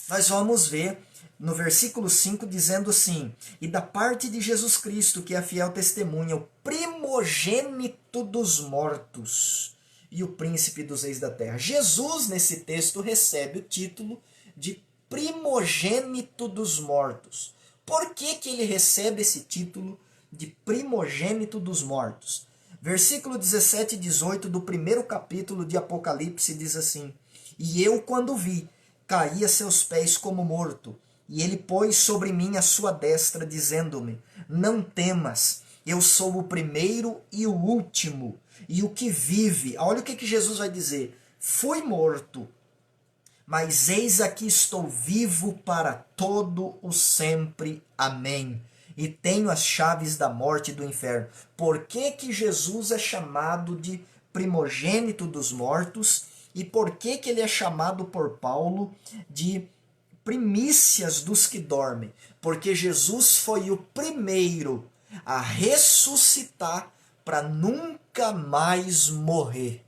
nós vamos ver no versículo 5 dizendo assim: e da parte de Jesus Cristo, que é a fiel testemunha, o primogênito primogênito dos mortos e o príncipe dos reis da terra. Jesus, nesse texto, recebe o título de primogênito dos mortos. Por que que ele recebe esse título de primogênito dos mortos? Versículo 17 e 18 do primeiro capítulo de Apocalipse diz assim: E eu, quando vi, caí a seus pés como morto, e ele pôs sobre mim a sua destra, dizendo-me: Não temas, eu sou o primeiro e o último, e o que vive. Olha o que Jesus vai dizer: Fui morto, mas eis aqui estou vivo para todo o sempre. Amém. E tenho as chaves da morte e do inferno. Por que que Jesus é chamado de primogênito dos mortos? E por que que ele é chamado por Paulo de primícias dos que dormem? Porque Jesus foi o primeiro a ressuscitar para nunca mais morrer.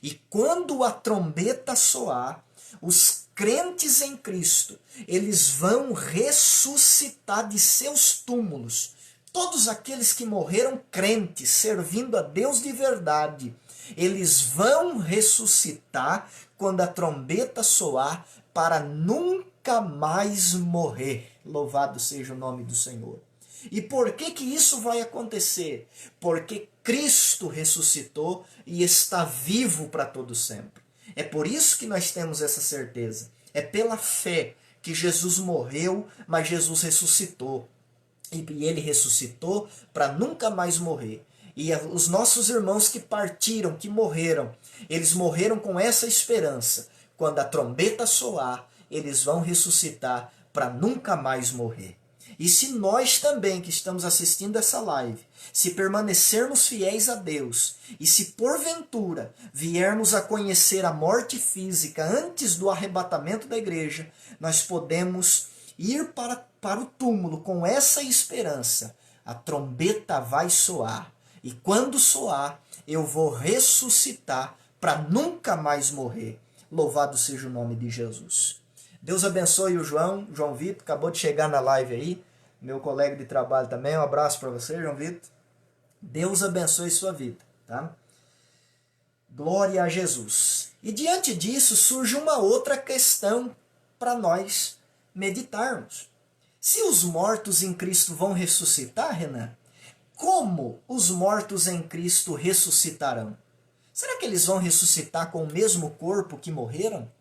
E quando a trombeta soar, os crentes em Cristo, eles vão ressuscitar de seus túmulos. Todos aqueles que morreram crentes, servindo a Deus de verdade, eles vão ressuscitar quando a trombeta soar para nunca mais morrer. Louvado seja o nome do Senhor. E por que que isso vai acontecer? Porque Cristo ressuscitou e está vivo para todo sempre. É por isso que nós temos essa certeza. É pela fé que Jesus morreu, mas Jesus ressuscitou. E ele ressuscitou para nunca mais morrer. E os nossos irmãos que partiram, que morreram, eles morreram com essa esperança. Quando a trombeta soar, eles vão ressuscitar para nunca mais morrer. E se nós também, que estamos assistindo essa live, se permanecermos fiéis a Deus, e se porventura viermos a conhecer a morte física antes do arrebatamento da igreja, nós podemos ir para o túmulo com essa esperança. A trombeta vai soar, e quando soar, eu vou ressuscitar para nunca mais morrer. Louvado seja o nome de Jesus. Deus abençoe o João Vitor, acabou de chegar na live aí, meu colega de trabalho também, um abraço para você, João Vitor. Deus abençoe sua vida, tá? Glória a Jesus. E diante disso surge uma outra questão para nós meditarmos. Se os mortos em Cristo vão ressuscitar, Renan, como os mortos em Cristo ressuscitarão? Será que eles vão ressuscitar com o mesmo corpo que morreram?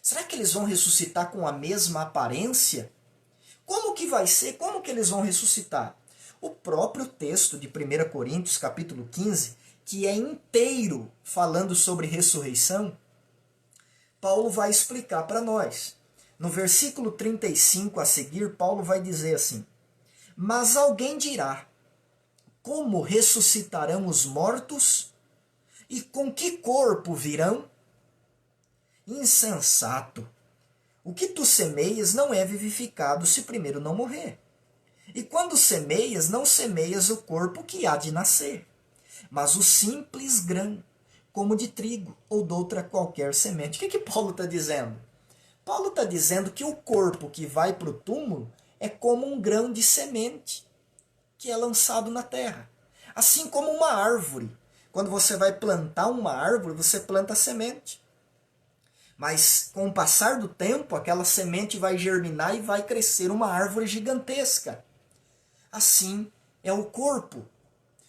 Será que eles vão ressuscitar com a mesma aparência? Como que vai ser? Como que eles vão ressuscitar? O próprio texto de 1 Coríntios, capítulo 15, que é inteiro falando sobre ressurreição, Paulo vai explicar para nós. No versículo 35 a seguir, Paulo vai dizer assim: Mas alguém dirá, como ressuscitarão os mortos? E com que corpo virão? Insensato! O que tu semeias não é vivificado se primeiro não morrer. E quando semeias, não semeias o corpo que há de nascer, mas o simples grão, como de trigo ou de outra qualquer semente. O que Paulo está dizendo? Paulo está dizendo que o corpo que vai para o túmulo é como um grão de semente que é lançado na terra. Assim como uma árvore. Quando você vai plantar uma árvore, você planta a semente. Mas com o passar do tempo, aquela semente vai germinar e vai crescer uma árvore gigantesca. Assim é o corpo.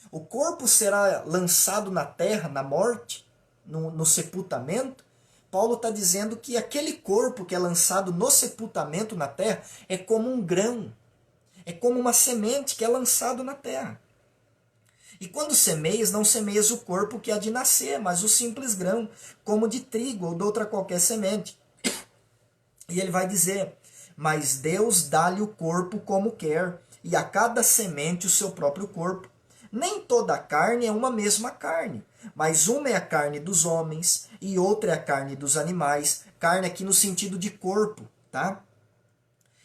O corpo será lançado na terra, na morte, no sepultamento. Paulo está dizendo que aquele corpo que é lançado no sepultamento na terra é como um grão. É como uma semente que é lançado na terra. E quando semeias, não semeias o corpo que há de nascer, mas o simples grão, como de trigo ou de outra qualquer semente. E ele vai dizer, mas Deus dá-lhe o corpo como quer, e a cada semente o seu próprio corpo. Nem toda a carne é uma mesma carne, mas uma é a carne dos homens, e outra é a carne dos animais, carne aqui no sentido de corpo, tá?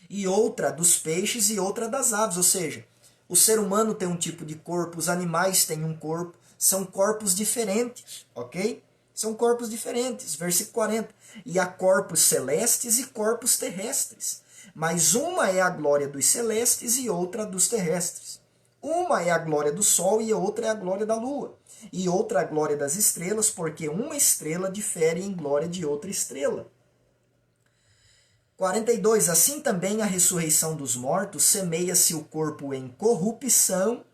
E outra dos peixes e outra das aves, ou seja, o ser humano tem um tipo de corpo, os animais têm um corpo, são corpos diferentes, ok? São corpos diferentes, versículo 40. E há corpos celestes e corpos terrestres, mas uma é a glória dos celestes e outra dos terrestres. Uma é a glória do sol e a outra é a glória da lua. E outra a glória das estrelas, porque uma estrela difere em glória de outra estrela. 42. Assim também a ressurreição dos mortos, semeia-se o corpo em corrupção,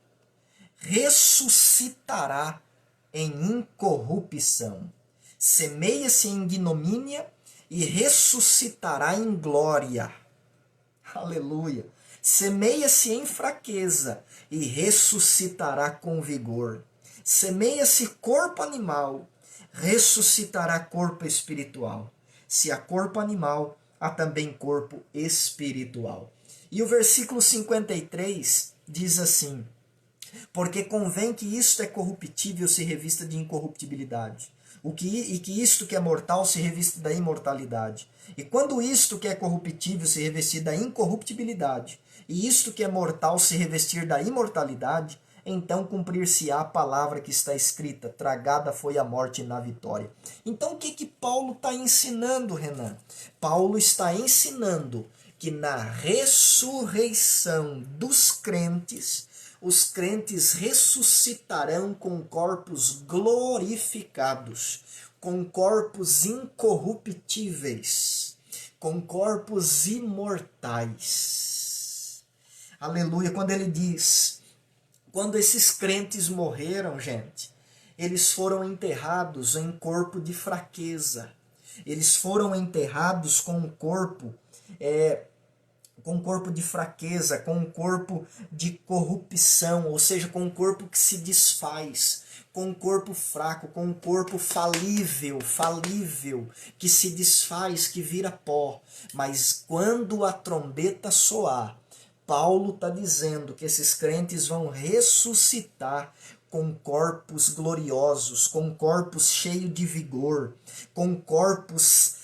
ressuscitará em incorrupção. Semeia-se em ignomínia e ressuscitará em glória. Aleluia. Semeia-se em fraqueza e ressuscitará com vigor. Semeia-se corpo animal, ressuscitará corpo espiritual. Se há corpo animal, há também corpo espiritual. E o versículo 53 diz assim: porque convém que isto é corruptível se revista de incorruptibilidade, e que isto que é mortal se revista da imortalidade. E quando isto que é corruptível se revestir da incorruptibilidade, e isto que é mortal se revestir da imortalidade, então cumprir-se-á a palavra que está escrita: tragada foi a morte na vitória. Então o que Paulo está ensinando, Renan? Paulo está ensinando que na ressurreição dos crentes, os crentes ressuscitarão com corpos glorificados, com corpos incorruptíveis, com corpos imortais. Aleluia. Quando ele diz, quando esses crentes morreram, gente, eles foram enterrados em corpo de fraqueza. Eles foram enterrados com um corpo com um corpo de fraqueza, com um corpo de corrupção, ou seja, com um corpo que se desfaz, com um corpo fraco, com um corpo falível, que se desfaz, que vira pó. Mas quando a trombeta soar, Paulo está dizendo que esses crentes vão ressuscitar com corpos gloriosos, com corpos cheios de vigor, com corpos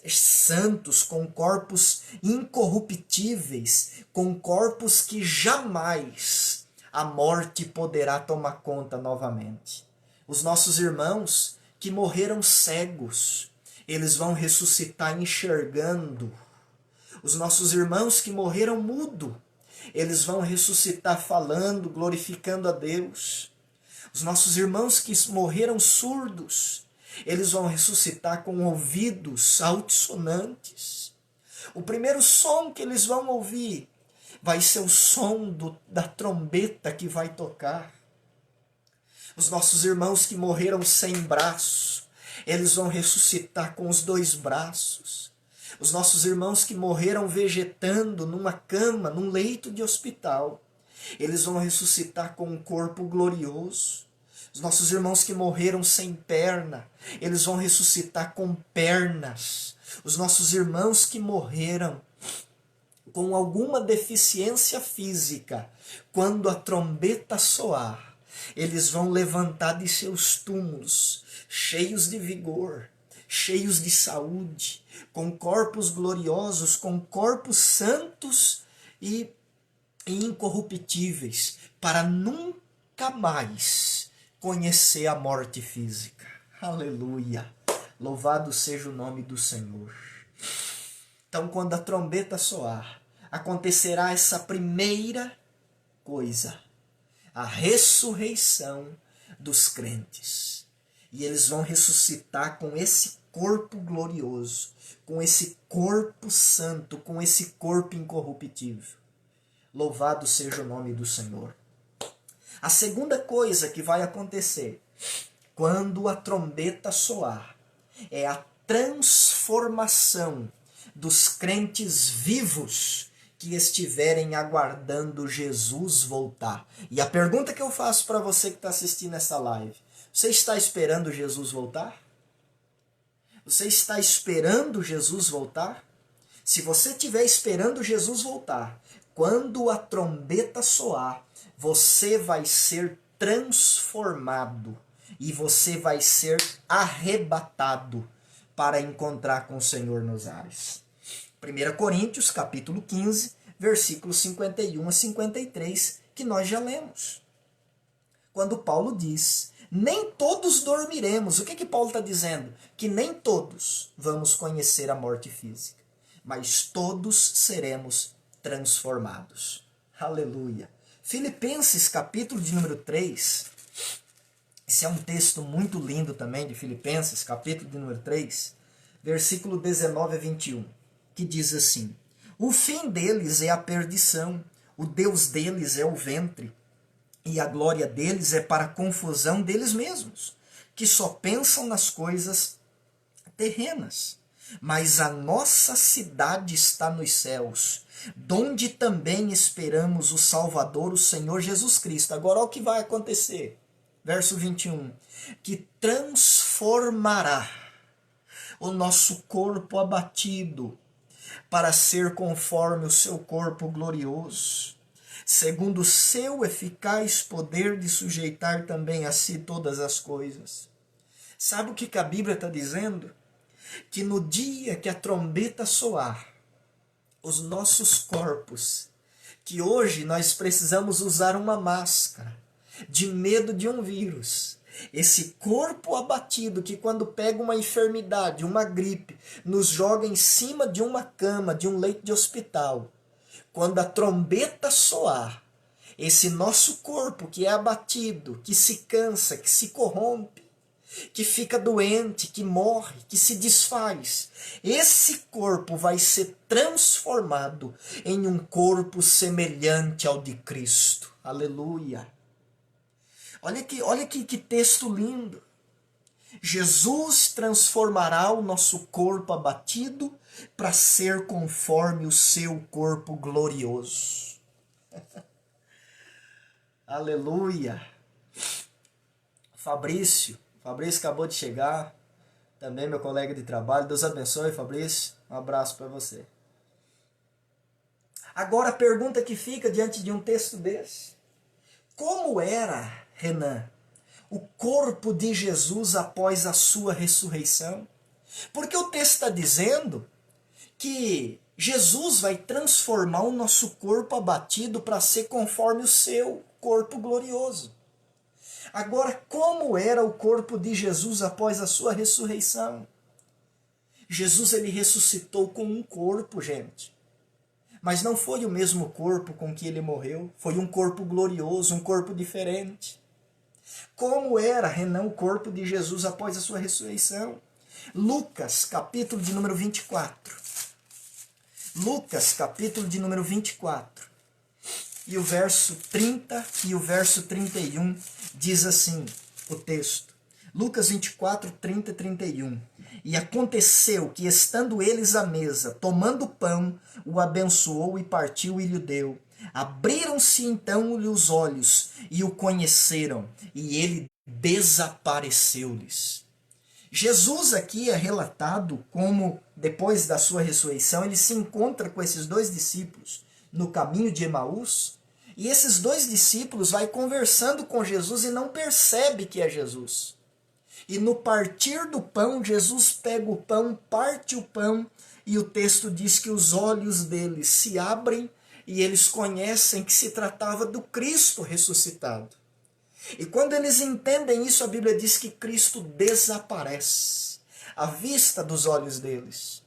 santos, com corpos incorruptíveis, com corpos que jamais a morte poderá tomar conta novamente. Os nossos irmãos que morreram cegos, eles vão ressuscitar enxergando. Os nossos irmãos que morreram mudo, eles vão ressuscitar falando, glorificando a Deus. Os nossos irmãos que morreram surdos, eles vão ressuscitar com ouvidos altissonantes. O primeiro som que eles vão ouvir vai ser o som da trombeta que vai tocar. Os nossos irmãos que morreram sem braço, eles vão ressuscitar com os 2 braços. Os nossos irmãos que morreram vegetando numa cama, num leito de hospital, eles vão ressuscitar com um corpo glorioso. Os nossos irmãos que morreram sem perna, eles vão ressuscitar com pernas. Os nossos irmãos que morreram com alguma deficiência física, quando a trombeta soar, eles vão levantar de seus túmulos, cheios de vigor, cheios de saúde, com corpos gloriosos, com corpos santos e incorruptíveis, para nunca mais conhecer a morte física. Aleluia! Louvado seja o nome do Senhor. Então, quando a trombeta soar, acontecerá essa primeira coisa, a ressurreição dos crentes. E eles vão ressuscitar com esse corpo glorioso, com esse corpo santo, com esse corpo incorruptível. Louvado seja o nome do Senhor. A segunda coisa que vai acontecer quando a trombeta soar é a transformação dos crentes vivos que estiverem aguardando Jesus voltar. E a pergunta que eu faço para você que está assistindo essa live: você está esperando Jesus voltar? Você está esperando Jesus voltar? Se você estiver esperando Jesus voltar, quando a trombeta soar, você vai ser transformado e você vai ser arrebatado para encontrar com o Senhor nos ares. 1 Coríntios, capítulo 15, versículos 51 a 53, que nós já lemos. Quando Paulo diz: nem todos dormiremos. O que Paulo está dizendo? Que nem todos vamos conhecer a morte física, mas todos seremos transformados. Aleluia! Filipenses, capítulo de número 3. Esse é um texto muito lindo também de Filipenses, capítulo de número 3, versículo 19 a 21, que diz assim: o fim deles é a perdição, o Deus deles é o ventre, e a glória deles é para a confusão deles mesmos, que só pensam nas coisas terrenas. Mas a nossa cidade está nos céus, donde também esperamos o Salvador, o Senhor Jesus Cristo. Agora olha o que vai acontecer. Verso 21. Que transformará o nosso corpo abatido para ser conforme o seu corpo glorioso, segundo o seu eficaz poder de sujeitar também a si todas as coisas. Sabe o que a Bíblia está dizendo? Que no dia que a trombeta soar, os nossos corpos, que hoje nós precisamos usar uma máscara, de medo de um vírus, esse corpo abatido que quando pega uma enfermidade, uma gripe, nos joga em cima de uma cama, de um leito de hospital, quando a trombeta soar, esse nosso corpo que é abatido, que se cansa, que se corrompe, que fica doente, que morre, que se desfaz, esse corpo vai ser transformado em um corpo semelhante ao de Cristo. Aleluia! Olha que texto lindo. Jesus transformará o nosso corpo abatido para ser conforme o seu corpo glorioso. Aleluia! Fabrício acabou de chegar, também meu colega de trabalho. Deus abençoe, Fabrício. Um abraço para você. Agora a pergunta que fica diante de um texto desse: como era, Renan, o corpo de Jesus após a sua ressurreição? Porque o texto está dizendo que Jesus vai transformar o nosso corpo abatido para ser conforme o seu corpo glorioso. Agora, como era o corpo de Jesus após a sua ressurreição? Jesus ele ressuscitou com um corpo, gente. Mas não foi o mesmo corpo com que ele morreu. Foi um corpo glorioso, um corpo diferente. Como era, Renan, o corpo de Jesus após a sua ressurreição? Lucas, capítulo de número 24. Lucas, capítulo de número 24. E o verso 30 e o verso 31 diz assim o texto. Lucas 24, 30 e 31. E aconteceu que, estando eles à mesa, tomando o pão, o abençoou e partiu e lhe deu. Abriram-se então-lhe os olhos e o conheceram, e ele desapareceu-lhes. Jesus aqui é relatado como, depois da sua ressurreição, ele se encontra com esses dois discípulos no caminho de Emaús, e esses dois discípulos vai conversando com Jesus e não percebe que é Jesus. E no partir do pão, Jesus pega o pão, parte o pão, e o texto diz que os olhos deles se abrem e eles conhecem que se tratava do Cristo ressuscitado. E quando eles entendem isso, a Bíblia diz que Cristo desaparece à vista dos olhos deles.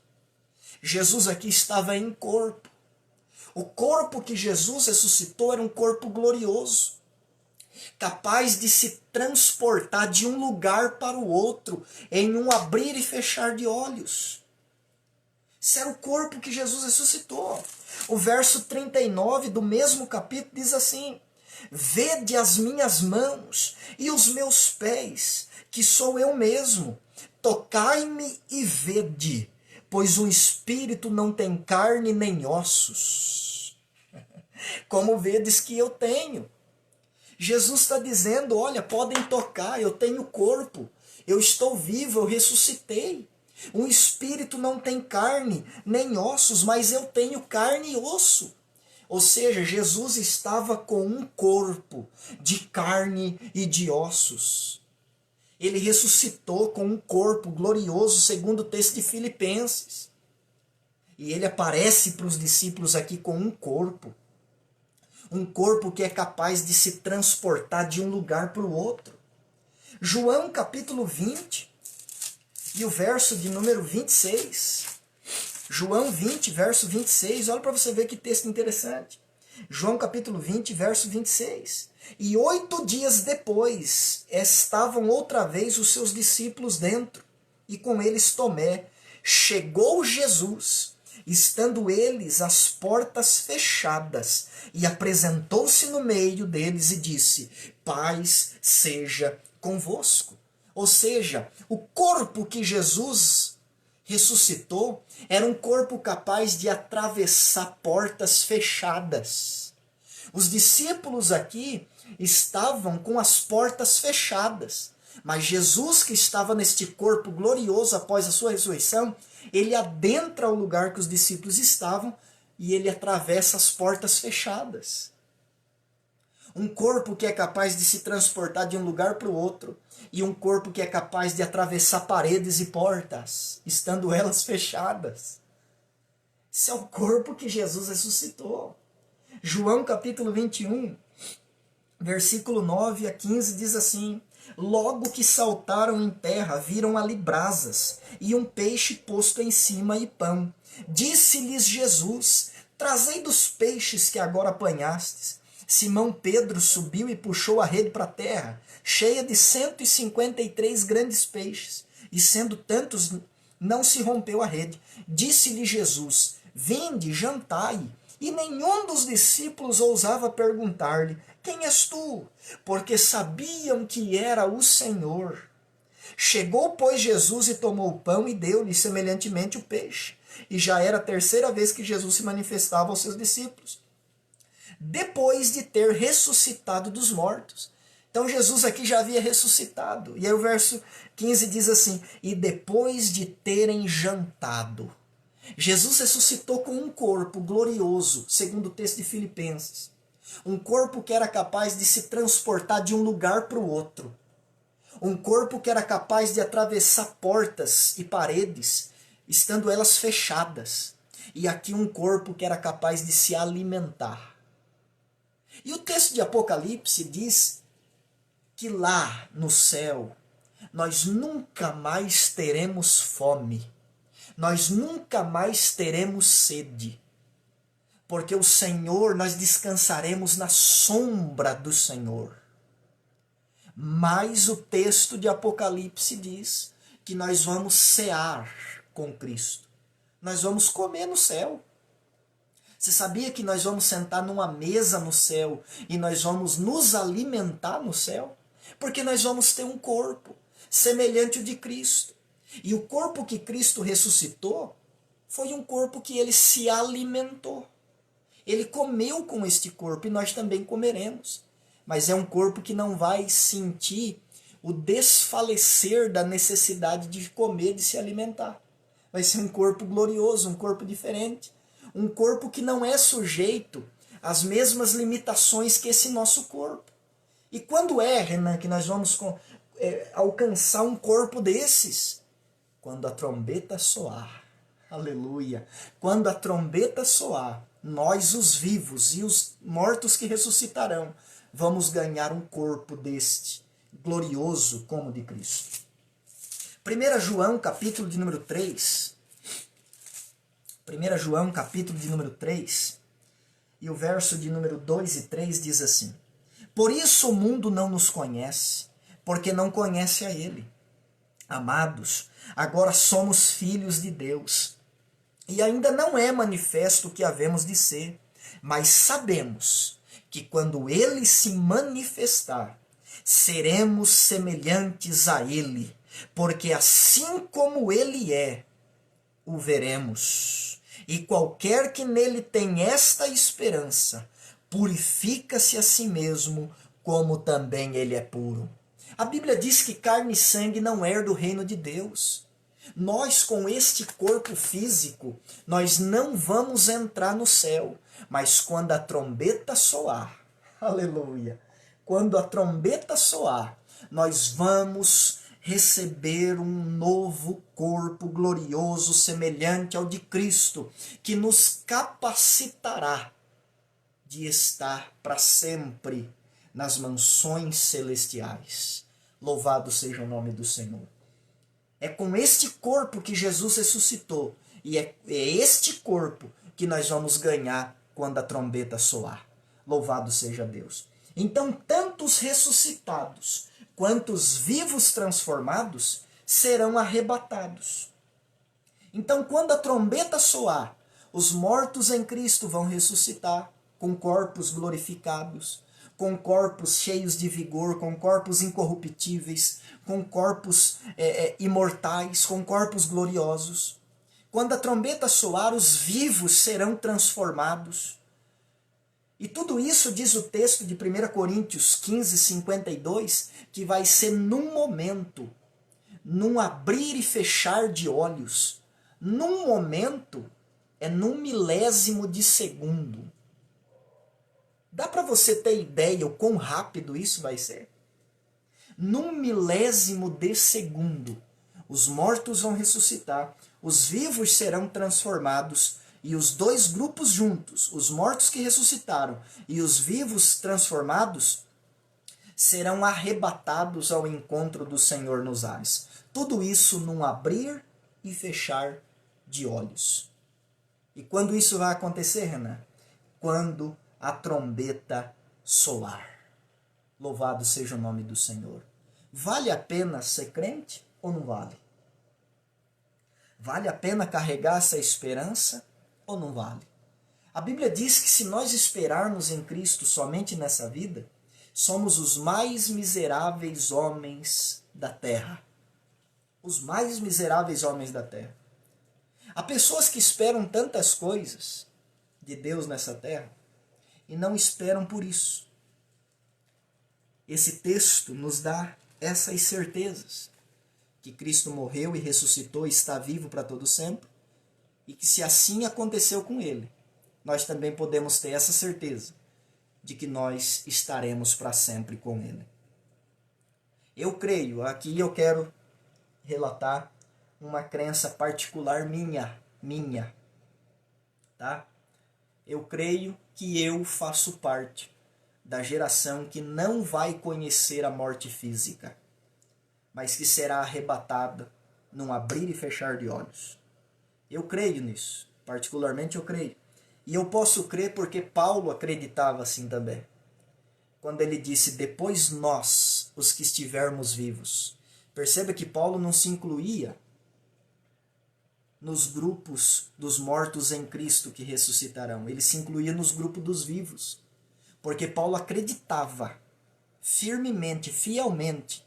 Jesus aqui estava em corpo. O corpo que Jesus ressuscitou era um corpo glorioso, capaz de se transportar de um lugar para o outro, em um abrir e fechar de olhos. Esse era o corpo que Jesus ressuscitou. O verso 39 do mesmo capítulo diz assim: vede as minhas mãos e os meus pés, que sou eu mesmo. Tocai-me e vede, pois o espírito não tem carne nem ossos, como vedes que eu tenho. Jesus está dizendo, olha, podem tocar, eu tenho corpo, eu estou vivo, eu ressuscitei. Um espírito não tem carne nem ossos, mas eu tenho carne e osso. Ou seja, Jesus estava com um corpo de carne e de ossos. Ele ressuscitou com um corpo glorioso, segundo o texto de Filipenses. E ele aparece para os discípulos aqui com um corpo. Um corpo que é capaz de se transportar de um lugar para o outro. João capítulo 20 e o verso de número 26. João 20, verso 26. Olha para você ver que texto interessante. João capítulo 20, verso 26. E 8 dias depois, estavam outra vez os seus discípulos dentro, e com eles Tomé. Chegou Jesus, estando eles as portas fechadas, e apresentou-se no meio deles e disse: paz seja convosco. Ou seja, o corpo que Jesus ressuscitou era um corpo capaz de atravessar portas fechadas. Os discípulos aqui estavam com as portas fechadas, mas Jesus, que estava neste corpo glorioso após a sua ressurreição, ele adentra o lugar que os discípulos estavam e ele atravessa as portas fechadas. Um corpo que é capaz de se transportar de um lugar para o outro, e um corpo que é capaz de atravessar paredes e portas, estando elas fechadas. Esse é o corpo que Jesus ressuscitou. João capítulo 21, versículo 9 a 15 diz assim: logo que saltaram em terra, viram ali brasas, e um peixe posto em cima e pão. Disse-lhes Jesus: trazei dos peixes que agora apanhastes. Simão Pedro subiu e puxou a rede para a terra, cheia de 153 grandes peixes, e sendo tantos, não se rompeu a rede. Disse-lhe Jesus: vinde, jantai. E nenhum dos discípulos ousava perguntar-lhe: quem és tu? Porque sabiam que era o Senhor. Chegou, pois, Jesus e tomou o pão e deu-lhe semelhantemente o peixe. E já era a terceira vez que Jesus se manifestava aos seus discípulos, depois de ter ressuscitado dos mortos. Então Jesus aqui já havia ressuscitado. E aí o verso 15 diz assim: e depois de terem jantado. Jesus ressuscitou com um corpo glorioso, segundo o texto de Filipenses. Um corpo que era capaz de se transportar de um lugar para o outro. Um corpo que era capaz de atravessar portas e paredes, estando elas fechadas. E aqui um corpo que era capaz de se alimentar. E o texto de Apocalipse diz que lá no céu nós nunca mais teremos fome. Nós nunca mais teremos sede. Porque o Senhor, nós descansaremos na sombra do Senhor. Mas o texto de Apocalipse diz que nós vamos cear com Cristo. Nós vamos comer no céu. Você sabia que nós vamos sentar numa mesa no céu e nós vamos nos alimentar no céu? Porque nós vamos ter um corpo semelhante ao de Cristo. E o corpo que Cristo ressuscitou foi um corpo que ele se alimentou. Ele comeu com este corpo e nós também comeremos. Mas é um corpo que não vai sentir o desfalecer da necessidade de comer, de se alimentar. Vai ser um corpo glorioso, um corpo diferente. Um corpo que não é sujeito às mesmas limitações que esse nosso corpo. E quando é, Renan, que nós vamos alcançar um corpo desses? Quando a trombeta soar. Aleluia. Quando a trombeta soar, nós, os vivos e os mortos que ressuscitarão, vamos ganhar um corpo deste, glorioso como o de Cristo. 1 João, capítulo de número 3. 1 João, capítulo de número 3, e o verso de número 2 e 3 diz assim: por isso o mundo não nos conhece, porque não conhece a Ele. Amados, agora somos filhos de Deus, e ainda não é manifesto o que havemos de ser, mas sabemos que quando Ele se manifestar, seremos semelhantes a Ele, porque assim como Ele é, o veremos. E qualquer que nele tem esta esperança, purifica-se a si mesmo, como também ele é puro. A Bíblia diz que carne e sangue não herdam o reino de Deus. Nós, com este corpo físico, nós não vamos entrar no céu. Mas quando a trombeta soar, aleluia, quando a trombeta soar, nós vamos receber um novo corpo glorioso, semelhante ao de Cristo, que nos capacitará de estar para sempre nas mansões celestiais. Louvado seja o nome do Senhor. É com este corpo que Jesus ressuscitou, e é este corpo que nós vamos ganhar quando a trombeta soar. Louvado seja Deus. Então, tanto os ressuscitados quanto os vivos transformados serão arrebatados. Então, quando a trombeta soar, os mortos em Cristo vão ressuscitar com corpos glorificados, com corpos cheios de vigor, com corpos incorruptíveis, com corpos imortais, com corpos gloriosos. Quando a trombeta soar, os vivos serão transformados. E tudo isso diz o texto de 1 Coríntios 15, 52, que vai ser num momento, num abrir e fechar de olhos. Num momento, é num milésimo de segundo. Dá para você ter ideia o quão rápido isso vai ser? Num milésimo de segundo, os mortos vão ressuscitar, os vivos serão transformados, e os dois grupos juntos, os mortos que ressuscitaram e os vivos transformados, serão arrebatados ao encontro do Senhor nos ares. Tudo isso num abrir e fechar de olhos. E quando isso vai acontecer, Renan? Quando a trombeta soar. Louvado seja o nome do Senhor. Vale a pena ser crente ou não vale? Vale a pena carregar essa esperança ou não vale? A Bíblia diz que se nós esperarmos em Cristo somente nessa vida, somos os mais miseráveis homens da terra. Os mais miseráveis homens da terra. Há pessoas que esperam tantas coisas de Deus nessa terra e não esperam por isso. Esse texto nos dá essas certezas. Que Cristo morreu e ressuscitou e está vivo para todo sempre. E que se assim aconteceu com ele, nós também podemos ter essa certeza de que nós estaremos para sempre com ele. Eu creio, aqui eu quero relatar uma crença particular minha, tá? Eu creio que eu faço parte da geração que não vai conhecer a morte física, mas que será arrebatada num abrir e fechar de olhos. Eu creio nisso, particularmente eu creio. E eu posso crer porque Paulo acreditava assim também. Quando ele disse, depois nós, os que estivermos vivos. Perceba que Paulo não se incluía nos grupos dos mortos em Cristo que ressuscitarão. Ele se incluía nos grupos dos vivos. Porque Paulo acreditava firmemente, fielmente,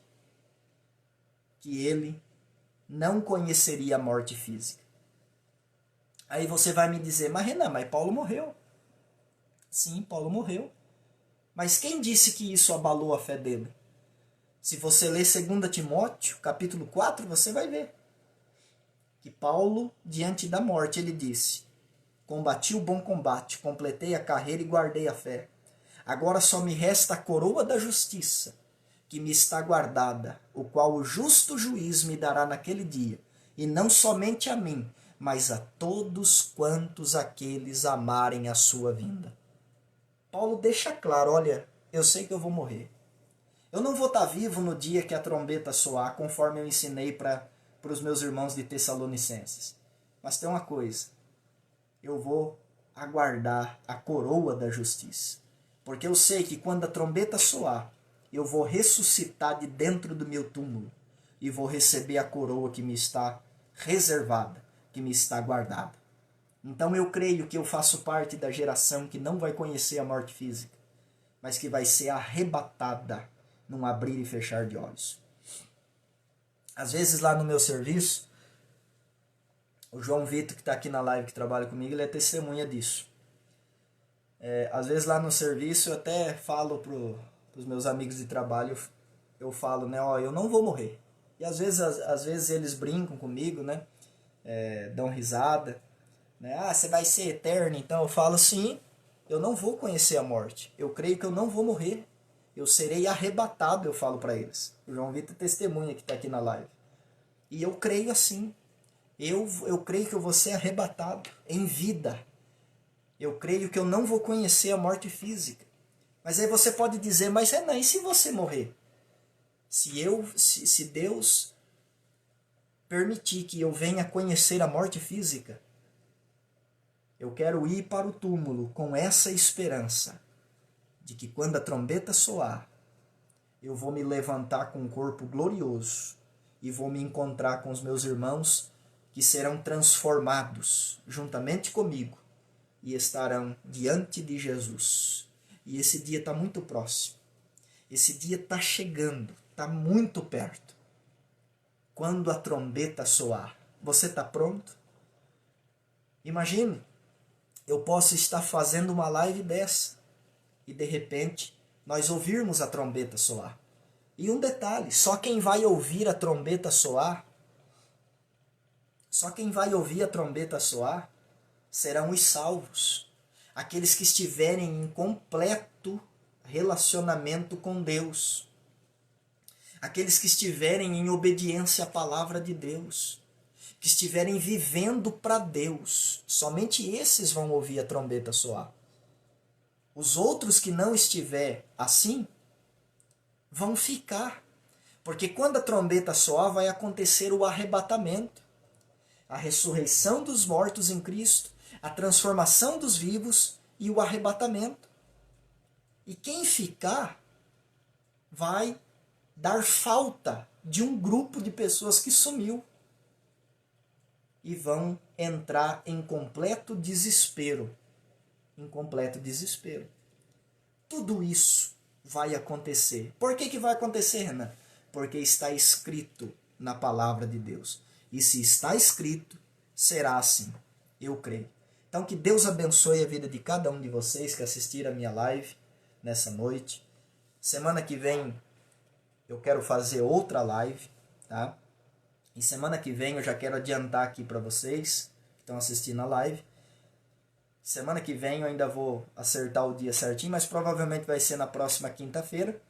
que ele não conheceria a morte física. Aí você vai me dizer, mas Renan, mas Paulo morreu. Sim, Paulo morreu. Mas quem disse que isso abalou a fé dele? Se você ler 2 Timóteo, capítulo 4, você vai ver. Que Paulo, diante da morte, ele disse, combati o bom combate, completei a carreira e guardei a fé. Agora só me resta a coroa da justiça, que me está guardada, o qual o justo juiz me dará naquele dia, e não somente a mim, mas a todos quantos aqueles amarem a sua vinda. Paulo deixa claro, olha, eu sei que eu vou morrer. Eu não vou estar vivo no dia que a trombeta soar, conforme eu ensinei para os meus irmãos de Tessalonicenses. Mas tem uma coisa, eu vou aguardar a coroa da justiça. Porque eu sei que quando a trombeta soar, eu vou ressuscitar de dentro do meu túmulo e vou receber a coroa que me está reservada, que me está guardada. Então eu creio que eu faço parte da geração que não vai conhecer a morte física, mas que vai ser arrebatada num abrir e fechar de olhos. Às vezes lá no meu serviço, o João Vitor, que está aqui na live, que trabalha comigo, ele é testemunha disso. Às vezes lá no serviço eu até falo para os meus amigos de trabalho, eu falo, né, ó, eu não vou morrer. E às vezes eles brincam comigo, né, dão risada, né, ah, você vai ser eterno, então eu falo sim, eu não vou conhecer a morte, eu creio que eu não vou morrer, eu serei arrebatado, eu falo para eles. O João Vitor testemunha que está aqui na live. E eu creio assim, eu creio que eu vou ser arrebatado em vida. Eu creio que eu não vou conhecer a morte física. Mas aí você pode dizer, mas Renan, e se você morrer? Se Deus permitir que eu venha conhecer a morte física, Eu quero ir para o túmulo com essa esperança de que quando a trombeta soar, eu vou me levantar com um corpo glorioso e vou me encontrar com os meus irmãos que serão transformados juntamente comigo e estarão diante de Jesus. E esse dia está muito próximo. Esse dia está chegando, está muito perto. Quando a trombeta soar, você está pronto? Imagine, eu posso estar fazendo uma live dessa e de repente nós ouvirmos a trombeta soar. E um detalhe, só quem vai ouvir a trombeta soar, serão os salvos. Aqueles que estiverem em completo relacionamento com Deus. Aqueles que estiverem em obediência à palavra de Deus. Que estiverem vivendo para Deus. Somente esses vão ouvir a trombeta soar. Os outros que não estiver assim, vão ficar. Porque quando a trombeta soar, vai acontecer o arrebatamento. A ressurreição dos mortos em Cristo, a transformação dos vivos e o arrebatamento. E quem ficar vai dar falta de um grupo de pessoas que sumiu. E vão entrar em completo desespero. Tudo isso vai acontecer. Por que vai acontecer, Renan? Porque está escrito na palavra de Deus. E se está escrito, será assim. Eu creio. Então que Deus abençoe a vida de cada um de vocês que assistiram a minha live nessa noite. Semana que vem eu quero fazer outra live, tá? E semana que vem eu já quero adiantar aqui para vocês que estão assistindo a live. Semana que vem eu ainda vou acertar o dia certinho, mas provavelmente vai ser na próxima quinta-feira.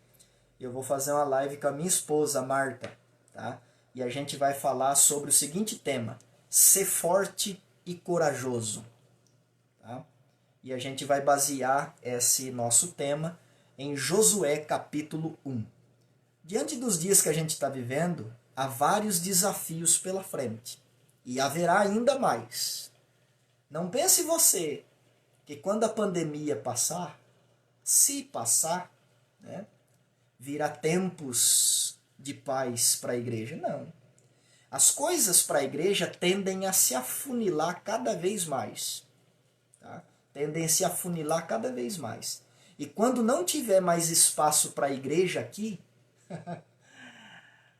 Eu vou fazer uma live com a minha esposa, Marta, tá? E a gente vai falar sobre o seguinte tema: ser forte e corajoso. Tá? E a gente vai basear esse nosso tema em Josué capítulo 1. Diante dos dias que a gente está vivendo, há vários desafios pela frente. E haverá ainda mais. Não pense você que quando a pandemia passar, se passar, né, virá tempos de paz para a igreja. Não. As coisas para a igreja tendem a se afunilar cada vez mais. Tá? Tendem a se afunilar cada vez mais. E quando não tiver mais espaço para a igreja aqui,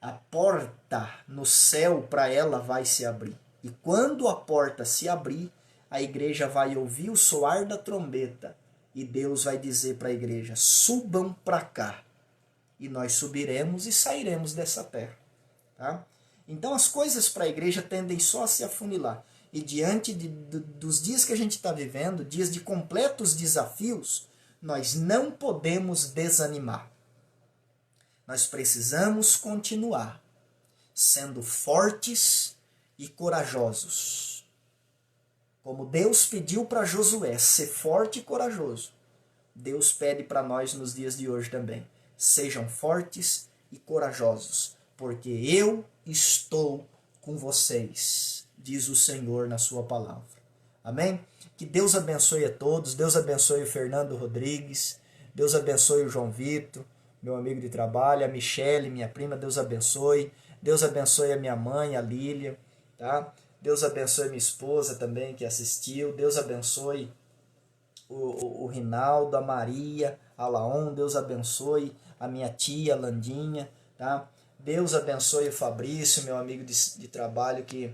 a porta no céu para ela vai se abrir. E quando a porta se abrir, a igreja vai ouvir o soar da trombeta. E Deus vai dizer para a igreja: subam para cá. E nós subiremos e sairemos dessa terra. Tá? Então as coisas para a igreja tendem só a se afunilar. E diante dos dias que a gente está vivendo, dias de completos desafios, nós não podemos desanimar. Nós precisamos continuar sendo fortes e corajosos. Como Deus pediu para Josué ser forte e corajoso, Deus pede para nós nos dias de hoje também. Sejam fortes e corajosos, porque eu estou com vocês, diz o Senhor na sua palavra. Amém? Que Deus abençoe a todos. Deus abençoe o Fernando Rodrigues. Deus abençoe o João Vitor, meu amigo de trabalho, a Michele, minha prima. Deus abençoe. Deus abençoe a minha mãe, a Lília. Tá? Deus abençoe a minha esposa também que assistiu. Deus abençoe o Rinaldo, a Maria, a Laon. Deus abençoe a minha tia, a Landinha. Tá? Deus abençoe o Fabrício, meu amigo de trabalho que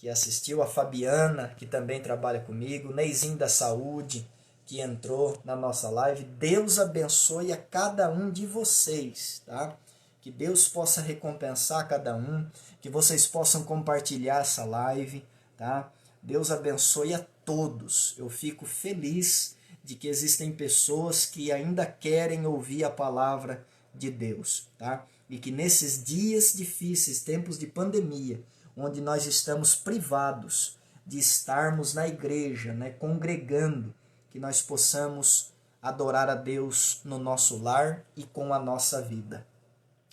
assistiu, a Fabiana, que também trabalha comigo, o Neizinho da Saúde, que entrou na nossa live. Deus abençoe a cada um de vocês, tá? Que Deus possa recompensar cada um, que vocês possam compartilhar essa live, tá? Deus abençoe a todos. Eu fico feliz de que existem pessoas que ainda querem ouvir a palavra de Deus, tá? E que nesses dias difíceis, tempos de pandemia, onde nós estamos privados de estarmos na igreja, né, congregando, que nós possamos adorar a Deus no nosso lar e com a nossa vida.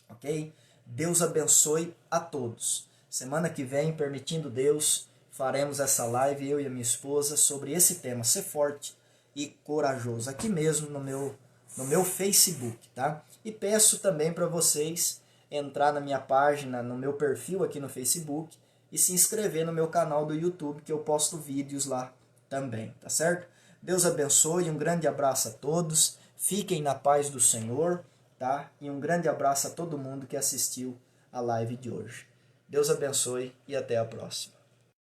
Ok? Deus abençoe a todos. Semana que vem, permitindo Deus, faremos essa live, eu e a minha esposa, sobre esse tema, ser forte e corajoso, aqui mesmo no meu Facebook, tá? E peço também para vocês entrar na minha página, no meu perfil aqui no Facebook e se inscrever no meu canal do YouTube, que eu posto vídeos lá também, tá certo? Deus abençoe, um grande abraço a todos, fiquem na paz do Senhor, tá? E um grande abraço a todo mundo que assistiu a live de hoje. Deus abençoe e até a próxima.